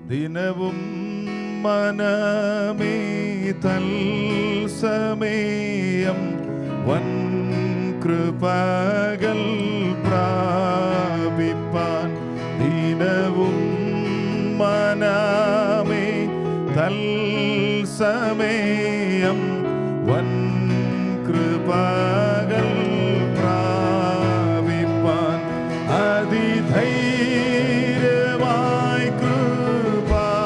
ദിനവും മനമേ തൽസമയം വൻ കൃപകൾ പ്രാപിപ്പാൻ. ദിനവും മനമേ തൽസമയം വൻ കൃപകൾ പ്രാപിപ്പാൻ. അതിധൈര്യമായി കൃപാസനത്തിൽ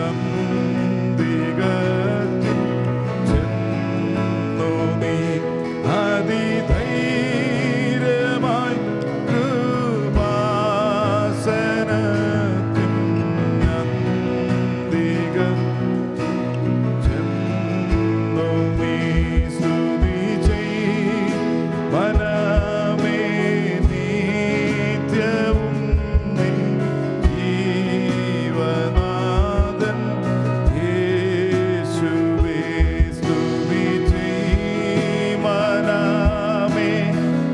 അന്തികത്തിൽ ചെന്നു നീ. അതിധൈര്യമായി കൃപാസനത്തിൽ അന്തികത്തിൽ ചെന്നു നീ. സ്തുതി ചെയ് മനമേ നിത്യവും നിൻ ജീവനാഥൻ യേശുവേ. സ്തുതി ചെയ് മനമേ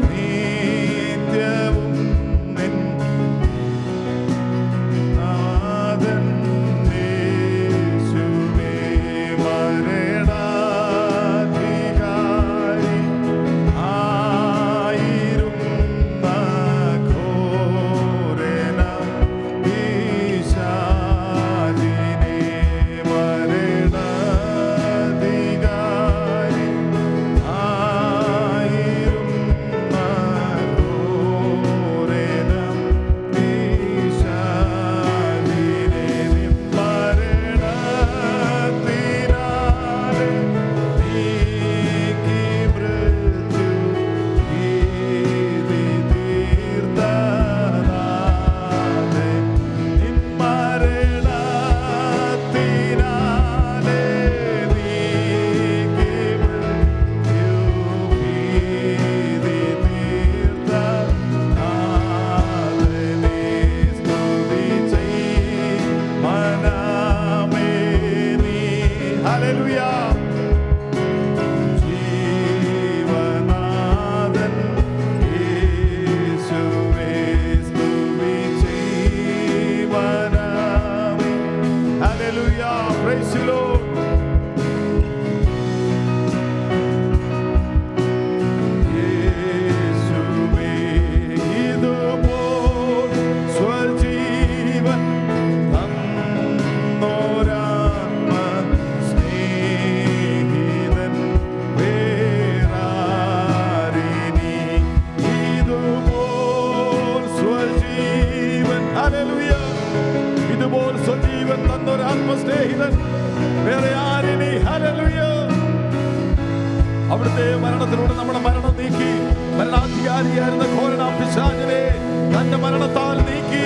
നിത്യവും നിൻ നാഥൻ യേശുവേ. മരണാധികാരി ആയിരുന്ന ഘോരന പിശാചിനെ. മരണാധികാരി ആയിരുന്ന ഘോരന പിശാചിനെ. നിൻ മരണത്തിനാലെ നീക്കി മൃത്യു ഭീതി തീർത്തനാഥേ. നിൻ മരണത്തിനാലെ നീക്കി മൃത്യു ഭീതി തീർത്തനാഥേ. നീ സ്തുതി ചെയ് മനമേ നീ. ഹല്ലേലൂയ. ജീവനാഥൻ യേശുവേ. സ്തുതി ചെയ് മനമേ. ഹല്ലേലൂയ. Price the Lord. യേശുവേ ഇതുപോൽ സ്വജീവൻ തന്നോരാത്മ സ്നേഹിതൻ വേറാരിനി. ഇതുപോൽ സ്വജീവൻ. ഹല്ലേലൂയ. ഇതുപോൽ സ്വജീവൻ തന്നൊരാത്മസ്നേഹിതൻ വേറെ ആരിനി. ഹല്ലേലൂയ. അവിടുത്തെ മരണത്തിലൂടെ നമ്മുടെ മരണം നീക്കി. മരണാധികാരിയായിരുന്ന ഘോരനാ പിശാചിനെ തന്റെ മരണത്താൽ നീക്കി.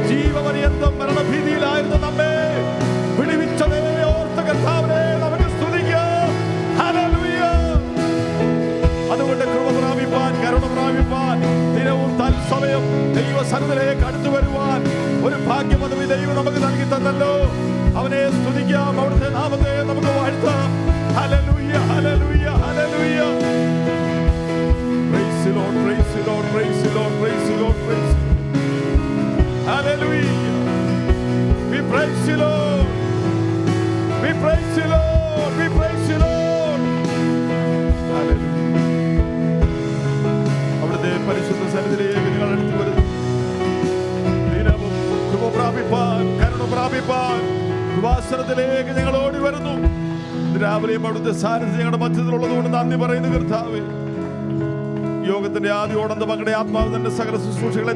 ജീവപര്യന്തം മരണഭീതിയിലായിരുന്ന നമ്മെ വിടുവിച്ചതേ ഓർത്ത കർത്താവിനെ നമുക്ക് സ്തുതിക്കാം. ഹല്ലേലൂയ. അതുകൊണ്ട് കൃപ പ്രാപിപ്പാൻ, കരുണ പ്രാപിപ്പാൻ, ദിനവും തൽസമയം ദൈവസന്നിധിയിലേക്ക് അടുത്തു വരുവാൻ ഒരു ഭാഗ്യമതും ദൈവം നമുക്ക് നൽകി തന്നല്ലോ. അവനെ സ്തുതിക്കാം, അവിടുത്തെ നാമത്തെ നമുക്ക് വാഴ്ത്താം. Hallelujah, hallelujah, hallelujah. Praise the Lord, praise the Lord, praise the Lord, praise the Lord, praise the Lord. Hallelujah. We praise the Lord. We praise the Lord. We praise the Lord. Hallelujah. അവിടുത്തെ പരിശുദ്ധ സന്നിധിയിലേക്ക് നിങ്ങൾ അടുത്ത് വരുന്നു. ദിനവും കൃപ പ്രാപിപ്പാൻ, കരുണ പ്രാപിപ്പാൻ കൃപാസനത്തിലേക്ക് ഞങ്ങൾ ഓടി വരുന്നു. രാവിലെയും അവിടുത്തെ സാന്നിധ്യം ഞങ്ങളുടെ മധ്യത്തിലുള്ളതുകൊണ്ട് നന്ദി പറയുന്നു കർത്താവേ. യോഗത്തിന്റെ ആദ്യോടന്ത മകളുടെ ആത്മാവ് തന്റെ സകല ശുശ്രൂഷകളെ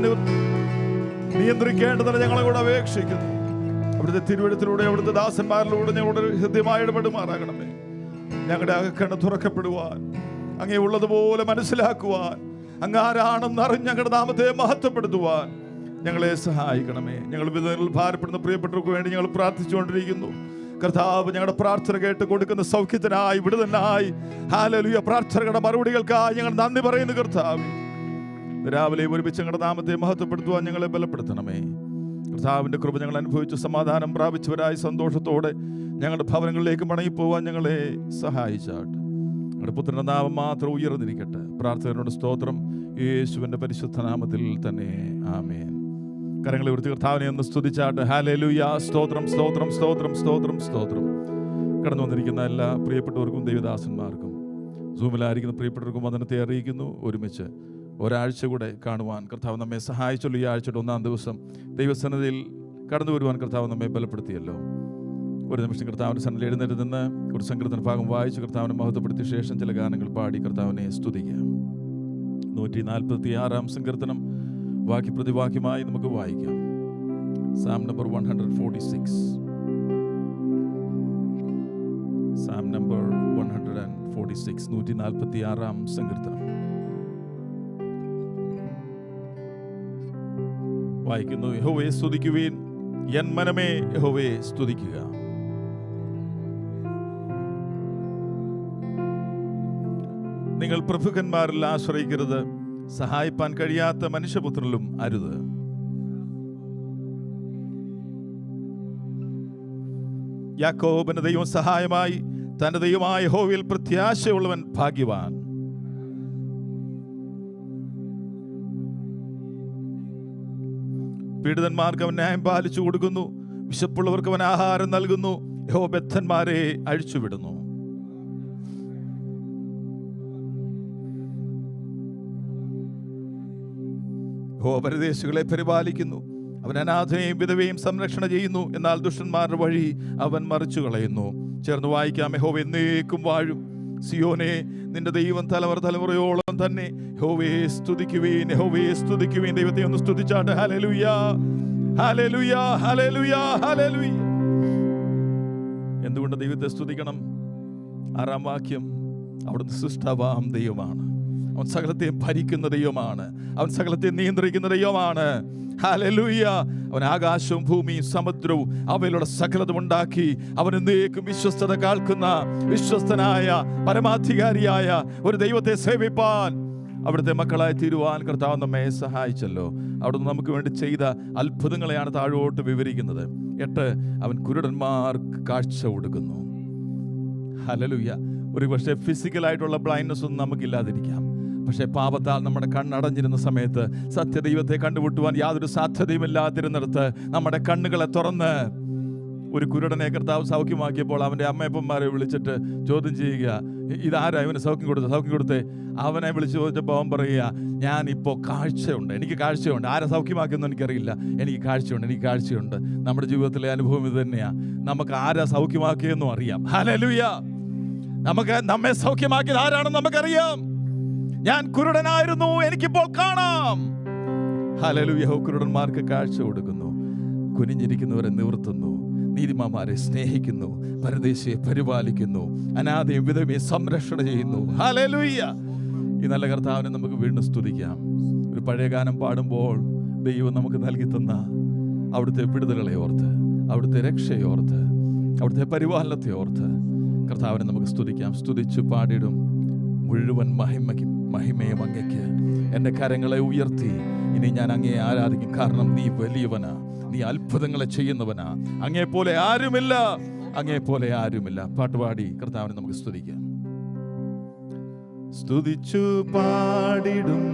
നിയന്ത്രിക്കേണ്ടതിന് ഞങ്ങളെ കൂടെ അപേക്ഷിക്കുന്നു. അവിടുത്തെ തിരുവഴുത്തിലൂടെ അവിടുത്തെ ദാസന്മാരിലൂടെ ഞങ്ങളുടെ ഹൃദ്യമായി ഇടപെടുമാറാകണമേ. ഞങ്ങളുടെ അകക്കണ്ണ് തുറക്കപ്പെടുവാൻ, അങ്ങേ ഉള്ളതുപോലെ മനസ്സിലാക്കുവാൻ, അങ്ങ് ആരാണെന്ന് അറിഞ്ഞ് ഞങ്ങളുടെ നാമത്തെ മഹത്വപ്പെടുത്തുവാൻ ഞങ്ങളെ സഹായിക്കണമേ. ഞങ്ങൾ വിധങ്ങളിൽ ഭാരപ്പെടുന്ന പ്രിയപ്പെട്ടവർക്ക് വേണ്ടി ഞങ്ങൾ പ്രാർത്ഥിച്ചുകൊണ്ടിരിക്കുന്നു. കർത്താവ് ഞങ്ങളുടെ പ്രാർത്ഥന കേട്ട് കൊടുക്കുന്ന സൗഖ്യത്തിനായി, വിടുതലിനായി, ഹല്ലേലൂയ, പ്രാർത്ഥനകളുടെ മറുപടികൾക്കായി ഞങ്ങൾ നന്ദി പറയുന്നു കർത്താവ്. രാവിലെ ഒരുമിച്ച് ഞങ്ങളുടെ നാമത്തെ മഹത്വപ്പെടുത്തുവാൻ ഞങ്ങളെ ബലപ്പെടുത്തണമേ. കർത്താവിൻ്റെ കൃപ ഞങ്ങൾ അനുഭവിച്ച് സമാധാനം പ്രാപിച്ചവരായി സന്തോഷത്തോടെ ഞങ്ങളുടെ ഭവനങ്ങളിലേക്ക് മടങ്ങിപ്പോവാൻ ഞങ്ങളെ സഹായിച്ചാട്ട്. ഞങ്ങളുടെ പുത്രൻ്റെ നാമം മാത്രം ഉയർന്നിരിക്കട്ടെ. പ്രാർത്ഥനയുടെ സ്തോത്രം യേശുവിൻ്റെ പരിശുദ്ധ നാമത്തിൽ തന്നെ. ആമേൻ. കരങ്ങളെ ഉയർത്തി കർത്താവിനെ ഒന്ന് സ്തുതിച്ചാട്ടെ. ഹല്ലേലൂയ. സ്തോത്രം, സ്തോത്രം, സ്തോത്രം, സ്തോത്രം, സ്തോത്രം. കടന്നു വന്നിരിക്കുന്ന എല്ലാ പ്രിയപ്പെട്ടവർക്കും ദൈവദാസന്മാർക്കും സൂമിലായിരിക്കുന്ന പ്രിയപ്പെട്ടവർക്കും വന്ദനത്തെ അറിയിക്കുന്നു. ഒരുമിച്ച് ഒരാഴ്ച കൂടെ കാണുവാൻ കർത്താവ് നമ്മെ സഹായിച്ചുള്ളൂ. ഈ ആഴ്ചയുടെ 1-ാം ദിവസം ദൈവസന്നിധിയിൽ കടന്നു വരുവാൻ കർത്താവ് നമ്മെ ബലപ്പെടുത്തിയല്ലോ. ഒരു നിമിഷം കർത്താവിൻ്റെ സന്നിധിയിൽ എഴുന്നേറ്റ് നിന്ന് ഒരു സങ്കീർത്തന ഭാഗം വായിച്ച് കർത്താവിനെ മഹത്വപ്പെടുത്തിയ ശേഷം ചില ഗാനങ്ങൾ പാടി കർത്താവിനെ സ്തുതിക്കാം. 146-ാം സങ്കീർത്തനം വാക്യപ്രതിവാക്യമായി നമുക്ക് വായിക്കാം. Psalm number 146. സാം നമ്പർ 146, 146-ാം സങ്കീർത്തനം വായിക്കുന്നു. യഹോവയെ സ്തുതിക്കുവിൻ, എൻ മനമേ യഹോവയെ സ്തുതിക്കുക. നിങ്ങൾ പ്രഭുക്കന്മാരിൽ ആശ്രയിക്കരുത്, സഹായിപ്പാൻ കഴിയാത്ത മനുഷ്യപുത്രരിലും അരുത്. യാക്കോബിന്റെ ദൈവം സഹായമായി, തന്റെ ദൈവമായ യഹോവയിൽ പ്രത്യാശയുള്ളവൻ ഭാഗ്യവാൻ. പീഡിതന്മാർക്ക് അവൻ ന്യായം പാലിച്ചു കൊടുക്കുന്നു, വിശപ്പുള്ളവർക്ക് അവൻ ആഹാരം നൽകുന്നു. യഹോവ ബദ്ധന്മാരെ അഴിച്ചുവിടുന്നു. യഹോവ പരദേശികളെ പരിപാലിക്കുന്നു, അവൻ അനാഥനെയും വിധവയും സംരക്ഷണ ചെയ്യുന്നു. എന്നാൽ ദുഷ്ടന്മാരുടെ വഴി അവൻ മറിച്ചു കളയുന്നു. ചേർന്ന് വായിക്കാം. യഹോവ എന്നേക്കും വാഴും. സിയോനെ, നിന്റെ ദൈവം തലമുറ തലമുറയോളം തന്നെ. യഹോവയെ സ്തുതിക്കുവീൻ, യഹോവയെ സ്തുതിക്കുവീൻ. ദൈവത്തെ ഒന്ന് സ്തുതിച്ചാട്ടെ. Hallelujah, hallelujah, hallelujah, hallelujah. എന്തുകൊണ്ട് ദൈവത്തെ സ്തുതിക്കണം? 6-ാം വാക്യം, അവിടുന്ന് സൃഷ്ടാവാം ദൈവമാണ്. അവൻ സകലത്തെ ഭരിക്കുന്ന ദൈവമാണ്. അവൻ സകലത്തെ നിയന്ത്രിക്കുന്ന ദൈവമാണ്. ഹല്ലേലൂയ. അവൻ ആകാശവും ഭൂമിയും സമുദ്രവും അവയിലുള്ള സകലതും ഉണ്ടാക്കി. അവൻ എന്നേക്കും വിശ്വസ്തത കാൽക്കുന്ന വിശ്വസ്തനായ പരമാധികാരിയായ ഒരു ദൈവത്തെ സേവിപ്പാൻ, അവിടുത്തെ മക്കളായി തീരുവാൻ കർത്താവ് നമ്മെ സഹായിച്ചല്ലോ. അവിടുന്ന് നമുക്ക് വേണ്ടി ചെയ്ത അത്ഭുതങ്ങളെയാണ് താഴോട്ട് വിവരിക്കുന്നത്. 8, അവൻ കുരുടന്മാർക്ക് കാഴ്ച കൊടുക്കുന്നു. ഹല്ലേലൂയ. ഒരു പക്ഷേ ഫിസിക്കലായിട്ടുള്ള ബ്ലൈൻഡ്നെസ് ഒന്നും നമുക്കില്ലാതിരിക്കാം. പക്ഷേ പാപത്താൽ നമ്മുടെ കണ്ണടഞ്ഞിരുന്ന സമയത്ത് സത്യദൈവത്തെ കണ്ടുമുട്ടുവാൻ യാതൊരു സാധ്യതയുമില്ലാതിരുന്നിടത്ത് നമ്മുടെ കണ്ണുകളെ തുറന്ന് ഒരു കുരുടനെ കർത്താവ് സൗഖ്യമാക്കിയപ്പോൾ അവൻ്റെ അമ്മയപ്പന്മാരെ വിളിച്ചിട്ട് ചോദ്യം ചെയ്യുക, ഇതാരാ ഇവന് സൗഖ്യം കൊടുത്തേ? അവനെ വിളിച്ച് ചോദിച്ചപ്പോൾ അവൻ പറയുക, ഞാനിപ്പോൾ കാഴ്ചയുണ്ട്, എനിക്ക് കാഴ്ചയുണ്ട്. ആരെ സൗഖ്യമാക്കിയെന്ന് എനിക്കറിയില്ല, എനിക്ക് കാഴ്ചയുണ്ട്. നമ്മുടെ ജീവിതത്തിലെ അനുഭവം ഇത് തന്നെയാണ്. നമുക്ക് ആരാ സൗഖ്യമാക്കിയെന്നും അറിയാം. ഹല്ലേലൂയ. നമുക്ക് നമ്മെ സൗഖ്യമാക്കിയത് ആരാണെന്ന് നമുക്കറിയാം. ഞാൻ കുരുടനായിരുന്നു, എനിക്കിപ്പോൾ കാണാം. ഹല്ലേലൂയ. കുരുടന്മാർക്ക് കാഴ്ച കൊടുക്കുന്നു, കുനിഞ്ഞിരിക്കുന്നവരെ നിവർത്തുന്നു, നീതിമാന്മാരെ സ്നേഹിക്കുന്നു, പരദേശിയെ പരിപാലിക്കുന്നു, അനാഥയും വിധവയും സംരക്ഷണ ചെയ്യുന്നു. ഹല്ലേലൂയ. ഈ നല്ല കർത്താവിനെ നമുക്ക് വീണ്ടും സ്തുതിക്കാം. ഒരു പഴയ ഗാനം പാടുമ്പോൾ ദൈവം നമുക്ക് നൽകി തന്ന അവിടുത്തെ വിടുതലുകളെ ഓർത്ത്, അവിടുത്തെ രക്ഷയെ ഓർത്ത്, അവിടുത്തെ പരിപാലനത്തെ ഓർത്ത് കർത്താവിനെ നമുക്ക് സ്തുതിക്കാം. സ്തുതിച്ചു പാടിടും മുഴുവൻ മഹിമയും അങ്ങയ്ക്ക്. എൻ്റെ കരങ്ങളെ ഉയർത്തി ഇനി ഞാൻ അങ്ങയെ ആരാധിക്കും. കാരണം നീ വലിയവനാ, നീ അത്ഭുതങ്ങളെ ചെയ്യുന്നവനാ. അങ്ങേപ്പോലെ ആരുമില്ല, അങ്ങേപ്പോലെ ആരുമില്ല. പാട്ടുപാടി കർത്താവിനെ നമുക്ക് സ്തുതിക്കാം. സ്തുതിച്ചു പാടിടും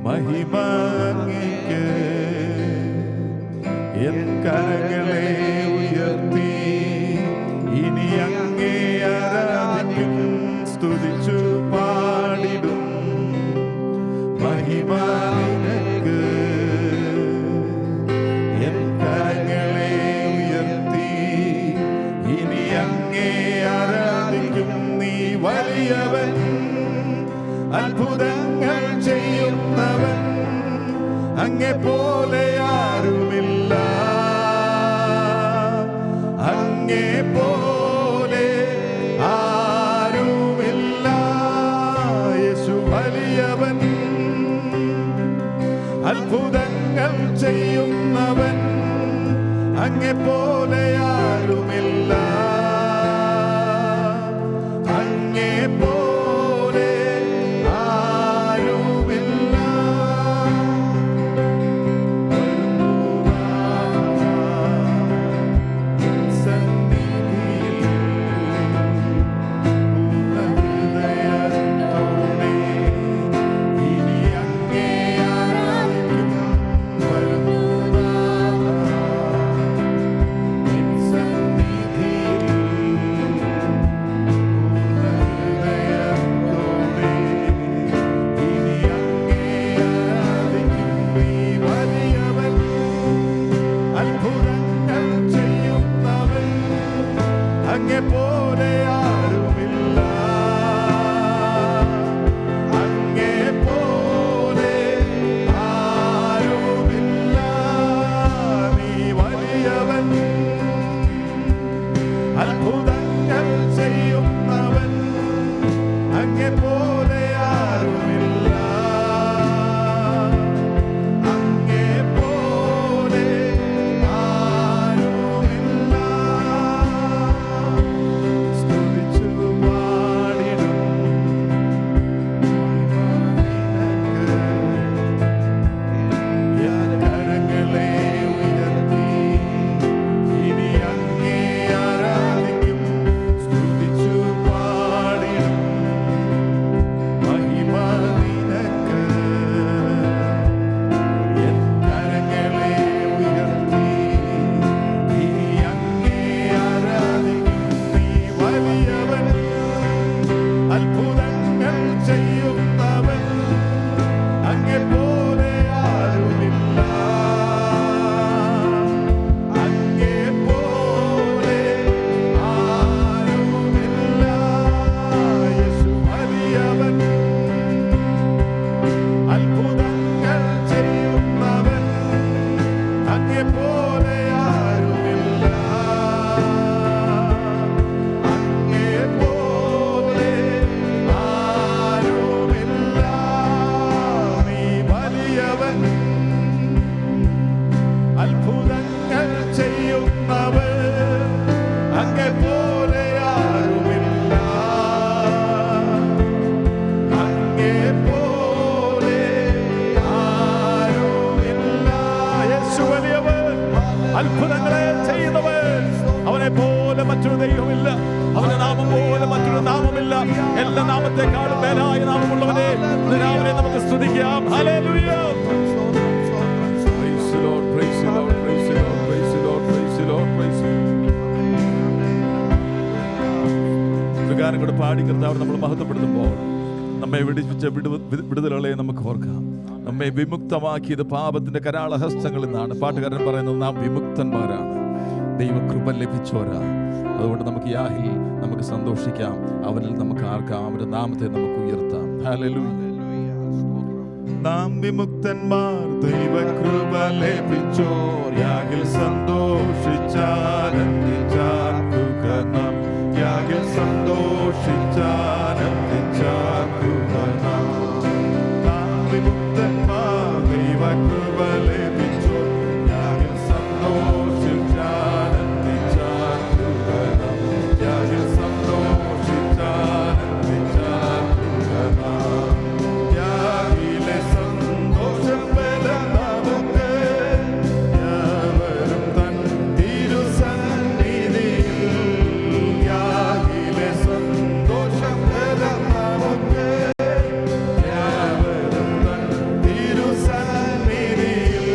മഹിമ അങ്ങയ്ക്ക്, എൻ കരങ്ങളെ ഉയർത്തി ഇനി അങ്ങേ ആരാധിക്കും. സ്തുതിച്ചു പാടിടും മഹിമ അങ്ങയ്ക്ക്, എൻ കരങ്ങളെ ഉയർത്തി ഇനി അങ്ങേ ആരാധിക്കും. നീ വലിയവൻ, അത്ഭുതങ്ങൾ ചെയ്യുന്നവൻ, അങ്ങെപ്പോലെ ആരുമില്ല, അങ്ങെപ്പോലെ ആരുമില്ല. യേശു വലിയവൻ, അത്ഭുതങ്ങൾ ചെയ്യുന്നവൻ, അങ്ങെപ്പോലെ ആരുമില്ല, അങ്ങെപ്പോലെ ആരുമില്ല. ഇനി അങ്ങേ ആരാധിക്കും. യേശു വലിയവൻ, അത്ഭുതങ്ങളെ ചെയ്യുന്നവൻ. അവനെ പോലെ മറ്റൊരു ദൈവമില്ല, അവന്റെ നാമം പോലെ മറ്റൊരു നാമമില്ല. എല്ലാ നാമത്തെക്കാളും മേലായ നാമമുള്ളവനെ അവനെ നമുക്ക് സ്തുതിക്കാം. Hallelujah. Praise the Lord, praise the Lord, praise the Lord, praise the Lord, praise the Lord, praise the Lord. ഒരു ഗാനം കൂടെ പാടി കർത്താവ് നമ്മൾ മഹത്വപ്പെടുത്തുമ്പോൾ നമ്മെ വിടിപ്പിച്ച വിടുതലുകളെ നമുക്ക് ഓർക്കാം. നമ്മെ വിമുക്തമാക്കിയത് പാപത്തിന്റെ കരാളഹസ്തങ്ങളിൽ നിന്നാണ്. പാട്ടുകാരൻ പറയുന്നത് നാം വിമുക്തന്മാരാണ്, ദൈവകൃപ ലഭിച്ചോരാ. അതുകൊണ്ട് നമുക്ക് യാഹിൽ നമുക്ക് സന്തോഷിക്കാം, അവനിൽ നമുക്ക് ആർക്കാം, അവന്റെ നാമത്തെ നമുക്ക് ഉയർത്താം. ഹല്ലേലൂയ. നാം വിമുക്തന്മാർ, ദൈവകൃപ ലഭിച്ചോർ, യാഹിൽ സന്തോഷിച്ചാനന്ദിച്ചാർക്കുക നാം, യാഹിൽ സന്തോഷിച്ചാനന്ദിച്ചാർക്കുക നാം. നാം വിമുക്തന്മാർ, ദൈവകൃപ ലഭിച്ചോർ, യാഹിൽ സന്തോഷിച്ചാനന്ദിച്ചാർക്കുക നാം, യാഹിൽ സന്തോഷിച്ചാനന്ദിച്ചാർക്കുക നാം. യാഹിലെ സന്തോഷം നമുക്ക് യാവരും തൻ തിരുസന്നിധിയിൽ, യാഹിലെ സന്തോഷം നമുക്ക് യാവരും തൻ തിരുസന്നിധിയിൽ.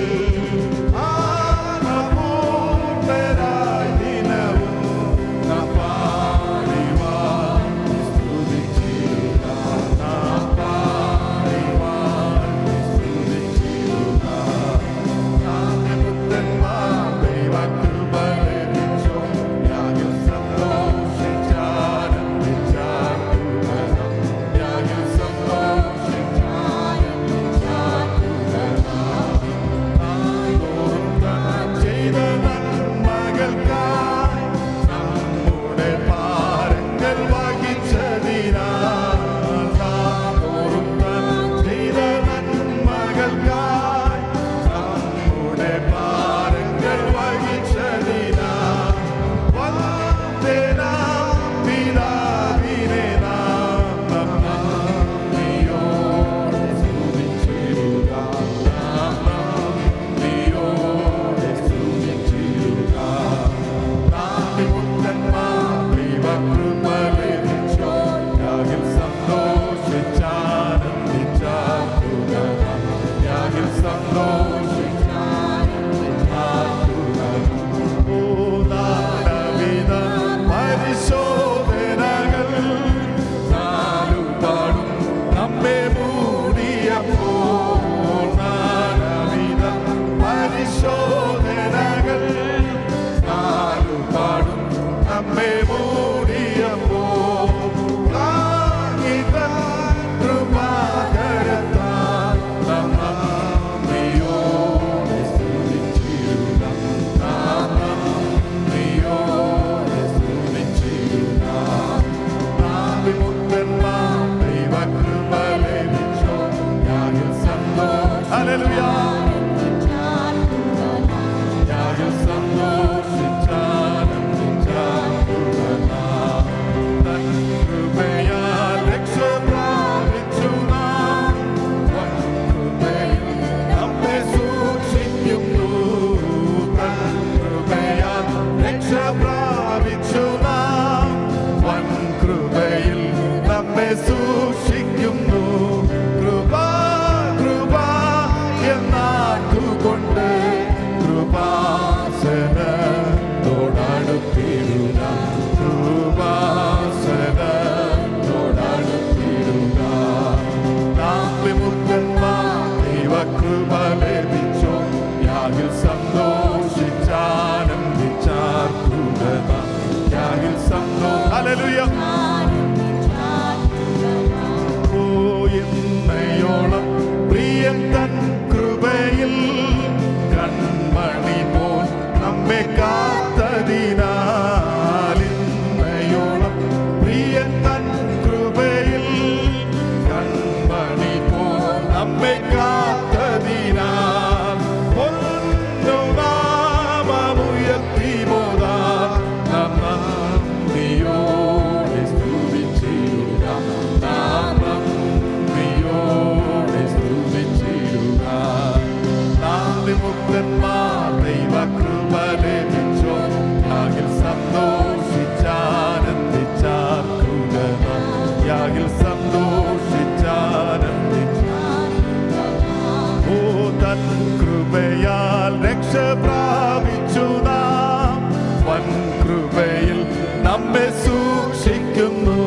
കൃപയാൽ രക്ഷ പ്രാപിച്ചു നാം, വൻ കൃപയിൽ നമ്മെ സൂക്ഷിക്കുന്നു.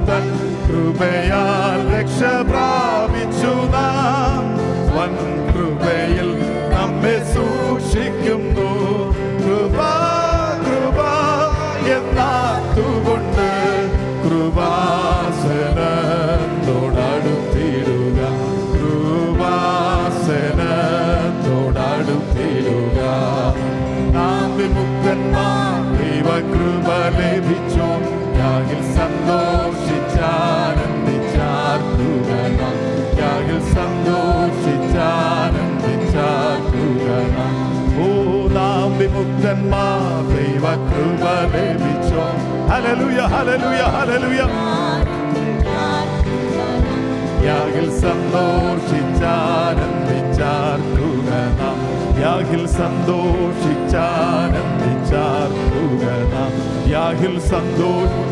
തൻ കൃപയാൽ രക്ഷ പ്രാപിച്ചു നാം, വൻ കൃപയിൽ നമ്മെ സൂക്ഷിക്കുന്നു. കൃപ കൃപ എന്നാത്തുകൊണ്ട് കൃപാസനത്തോടടുത്തിടുക, കൃപാസനത്തോടടുത്തിടുക. നാം വിമുക്തന്മാർ ദൈവകൃപ ലഭിച്ചോ, യാഗിൽ സന്തോഷിച്ചാനന്ദിച്ചാർക്കുക നാം, യാഗിൽ സന്തോഷിച്ചാനന്ദിച്ചാർക്കുക നാം. ഓ നാം വിമുക്തന്മാർ ദൈവകൃപ ലഭിച്ചോ. Hallelujah hallelujah hallelujah. യാഗിൽ സന്തോഷിച്ചാനന്ദിച്ചാർക്കുക നാം, യാഗിൽ സന്തോഷിച്ചാനന്ദിച്ചാർക്കുക നാം, യാഗിൽ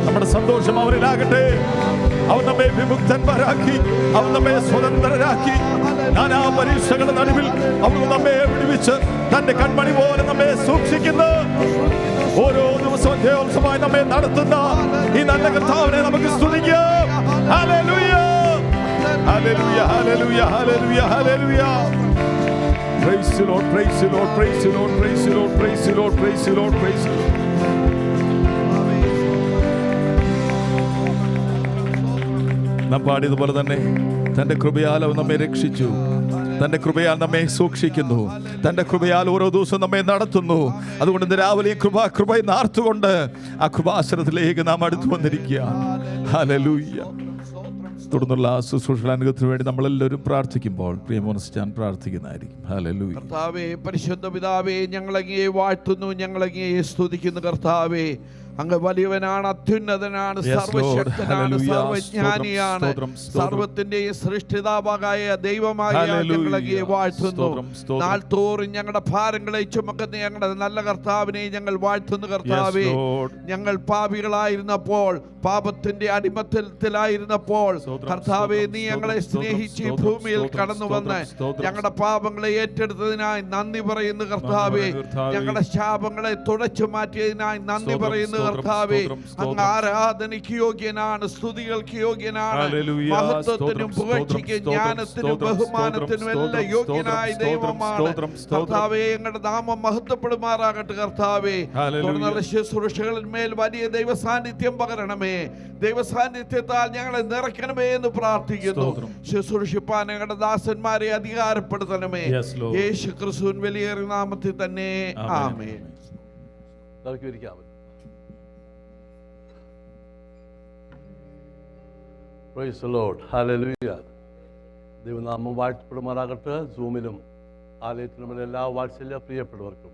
നമ്മുടെ സന്തോഷം അവരിലാകട്ടെ. അവൻ നമ്മെ വിമുക്തന്മാരാക്കി, അവൻ നമ്മെ സ്വതന്ത്രരാക്കി. നാനാ പരീക്ഷകളുടെ നടുവിൽ അവൻ നമ്മെ വിടുവിച്ച് തന്റെ കൺമണി പോലെ നമ്മെ സൂക്ഷിക്കുന്ന, ഓരോ ദിവസവും ജയോത്സവമായി നമ്മെ നടത്തുന്ന ഈ നല്ല കർത്താവിനെ നമുക്ക് സ്തുതിക്കാം. Hallelujah hallelujah hallelujah hallelujah hallelujah. Praise the Lord, praise the Lord, praise the Lord, praise the Lord, praise the Lord, praise the Lord, praise the Lord. നാം പാടിയതുപോലെ തന്നെ തന്റെ കൃപയാൽ അവൻ നമ്മെ രക്ഷിച്ചു, തന്റെ കൃപയാൽ നമ്മെ സൂക്ഷിക്കുന്നു, തന്റെ കൃപയാൽ ഓരോ ദിവസവും നമ്മെ നടത്തുന്നു. അതുകൊണ്ട് ഇന്ന് രാവിലെ കൃപയെ നാർത്തുകൊണ്ട് ആ കൃപാസനത്തിലേക്ക് നാം അടുത്തു വന്നിരിക്കുക. ഹല്ലേലൂയ. തുടർന്നുള്ള ശുശ്രൂഷയുടെ അനുഗ്രഹത്തിന് വേണ്ടി നമ്മളെല്ലാവരും പ്രാർത്ഥിക്കുമ്പോൾ പ്രിയമോനസ്റ്റാൻ പ്രാർത്ഥിക്കുന്നതായിരിക്കും. ഹല്ലേലൂയ. കർത്താവേ, പരിശുദ്ധ പിതാവേ, ഞങ്ങളങ്ങയെ വാഴ്ത്തുന്നു, ഞങ്ങളങ്ങയെ സ്തുതിക്കുന്നു. കർത്താവേ, അങ്ങ് വലിയവനാണ്, അത്യുന്നതനാണ്, സർവശക്തനാണ്, സർവജ്ഞാനിയാണ്, സർവത്തിന്റെയും സൃഷ്ടിതാവായ ദൈവമായ ഞങ്ങളങ്ങയെ വാഴ്ത്തുന്നു. നാൾതോറും ഞങ്ങളുടെ ഭാരങ്ങളെ ചുമക്കുന്ന ഞങ്ങളുടെ നല്ല കർത്താവിനെ ഞങ്ങൾ വാഴ്ത്തുന്നു. കർത്താവേ, ഞങ്ങൾ പാപികളായിരുന്നപ്പോൾ, പാപത്തിന്റെ അടിമത്തത്തിലായിരുന്നപ്പോൾ, കർത്താവേ, നീ ഞങ്ങളെ സ്നേഹിച്ച് ഈ ഭൂമിയിൽ കടന്നു വന്ന് ഞങ്ങളുടെ പാപങ്ങളെ ഏറ്റെടുത്തതിനായി നന്ദി പറയുന്നു. കർത്താവേ, ഞങ്ങളുടെ ശാപങ്ങളെ തുടച്ചു മാറ്റിയതിനായി നന്ദി പറയുന്നു. കർത്താവേ, അങ്ങ് ആരാധനയ്ക്ക് യോഗ്യനാണ്, സ്തുതികൾക്ക് യോഗ്യനാണ്, മഹത്വത്തിനും പുകഴ്ചയ്ക്കും ജ്ഞാനത്തിനും ബഹുമാനത്തിനും എല്ലാം യോഗ്യനായ ദൈവമാണ്. കർത്താവേ, ഞങ്ങളുടെ നാമം മഹത്വപ്പെടുമാറാകട്ടെ. കർത്താവേ, തുടർന്നുള്ള ശുശ്രൂഷകളിന്മേൽ വലിയ ദൈവ സാന്നിധ്യം പകരണമേ, ദൈവ സാന്നിധ്യത്താൽ ഞങ്ങളെ നിറയ്ക്കണമേ എന്ന് പ്രാർത്ഥിക്കുന്നു. ശുശ്രൂഷിപ്പാൻ ഞങ്ങളുടെ ദാസന്മാരെ അധികാരപ്പെടുത്തണമേ, യേശു ക്രിസ്തുവിൻ വലിയേറിയ നാമത്തിൽ തന്നെ. ആമേൻ. Praise the Lord. Hallelujah. ദൈവനാമം വാഴ്ത്തപ്പെടുമാറാകട്ടെ. സൂമിലും ആലയത്തിലും എല്ലാ വാത്സല്യ പ്രിയപ്പെട്ടവർക്കും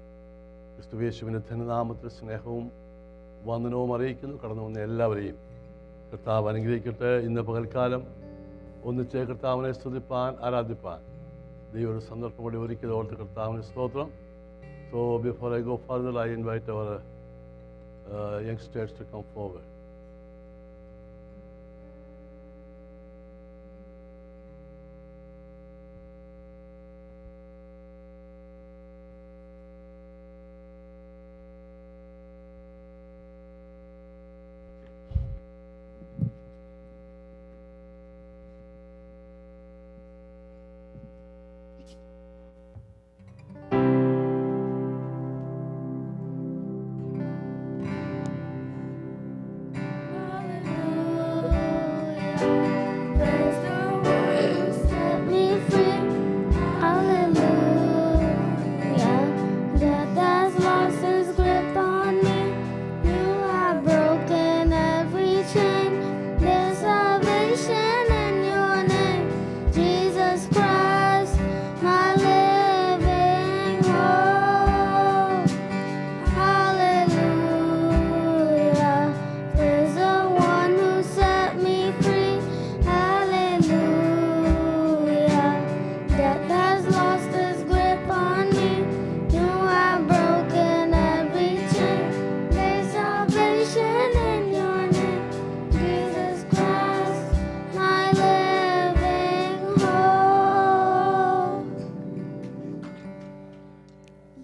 ക്രിസ്തുയേശുവിൻ്റെ ധന്യനാമത്തിൽ സ്നേഹവും വന്ദനവും അറിയിക്കുന്നു. കടന്നു വന്ന എല്ലാവരെയും കർത്താവ് അനുഗ്രഹിക്കട്ടെ. ഇന്ന് പകൽക്കാലം ഒന്നിച്ച് കർത്താവിനെ സ്തുതിപ്പാൻ, ആരാധിപ്പാൻ ദൈവം ഒരു സന്ദർഭം കൂടി ഒരുക്കിയത് ഓർത്ത് കർത്താവിന് സ്തോത്രം. So before I go further, I invite our youngsters to come forward.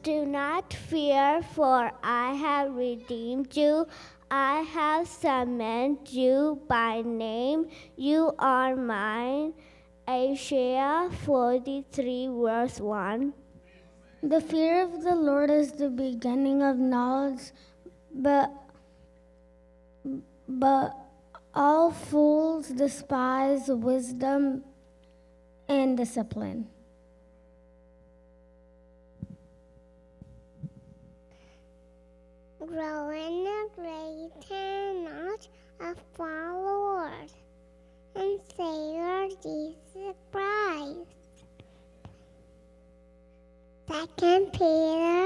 Do not fear, for I have redeemed you. I have summoned you by name. You are mine. Isaiah 43 verse 1. The fear of the Lord is the beginning of knowledge, but all fools despise wisdom and discipline. Grow in a greater knowledge of our Lord and Savior Jesus Christ. 2 Peter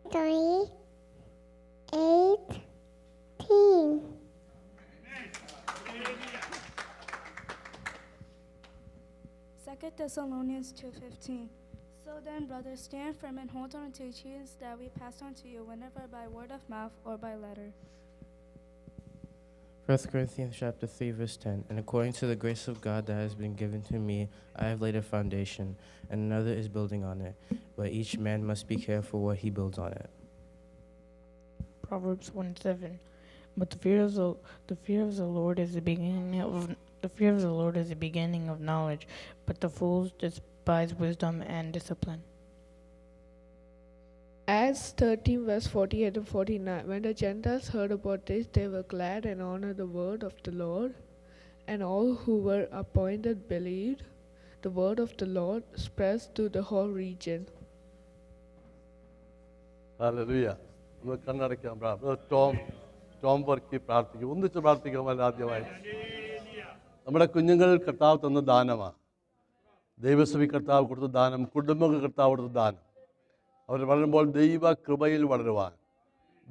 3:18. Second Thessalonians 2:15. So then, brothers, stand firm and hold on to the truths that we passed on to you, whenever by word of mouth or by letter. 1 Corinthians chapter 3, verse 10. And according to the grace of God that has been given to me, I have laid a foundation, and another is building on it. But each man must be careful what he builds on it. Proverbs 1:7. But the fear of the Lord is the beginning of knowledge, but the fools despise wisdom and discipline. Acts 13 verse 48 and 49. When the Gentiles heard about this, they were glad and honored the word of the Lord, and all who were appointed believed. The word of the Lord spread through the whole region. Hallelujah. നമ്മൾ കണ്ണടയ്ക്കാം. Tom Varkey പ്രാർത്ഥിക്കും. ഒന്നിച്ച് പ്രാർത്ഥിക്കാമല്ലോ ആദ്യമായി. നമ്മുടെ കുഞ്ഞുങ്ങൾ കർത്താവ് തന്ന ദാനമാണ്. ദൈവസഭി കർത്താവ് കൊടുത്ത ദാനം, കുടുംബങ്ങൾ കർത്താവ് കൊടുത്ത ദാനം. അവർ വളരുമ്പോൾ ദൈവ കൃപയിൽ വളരുവാൻ,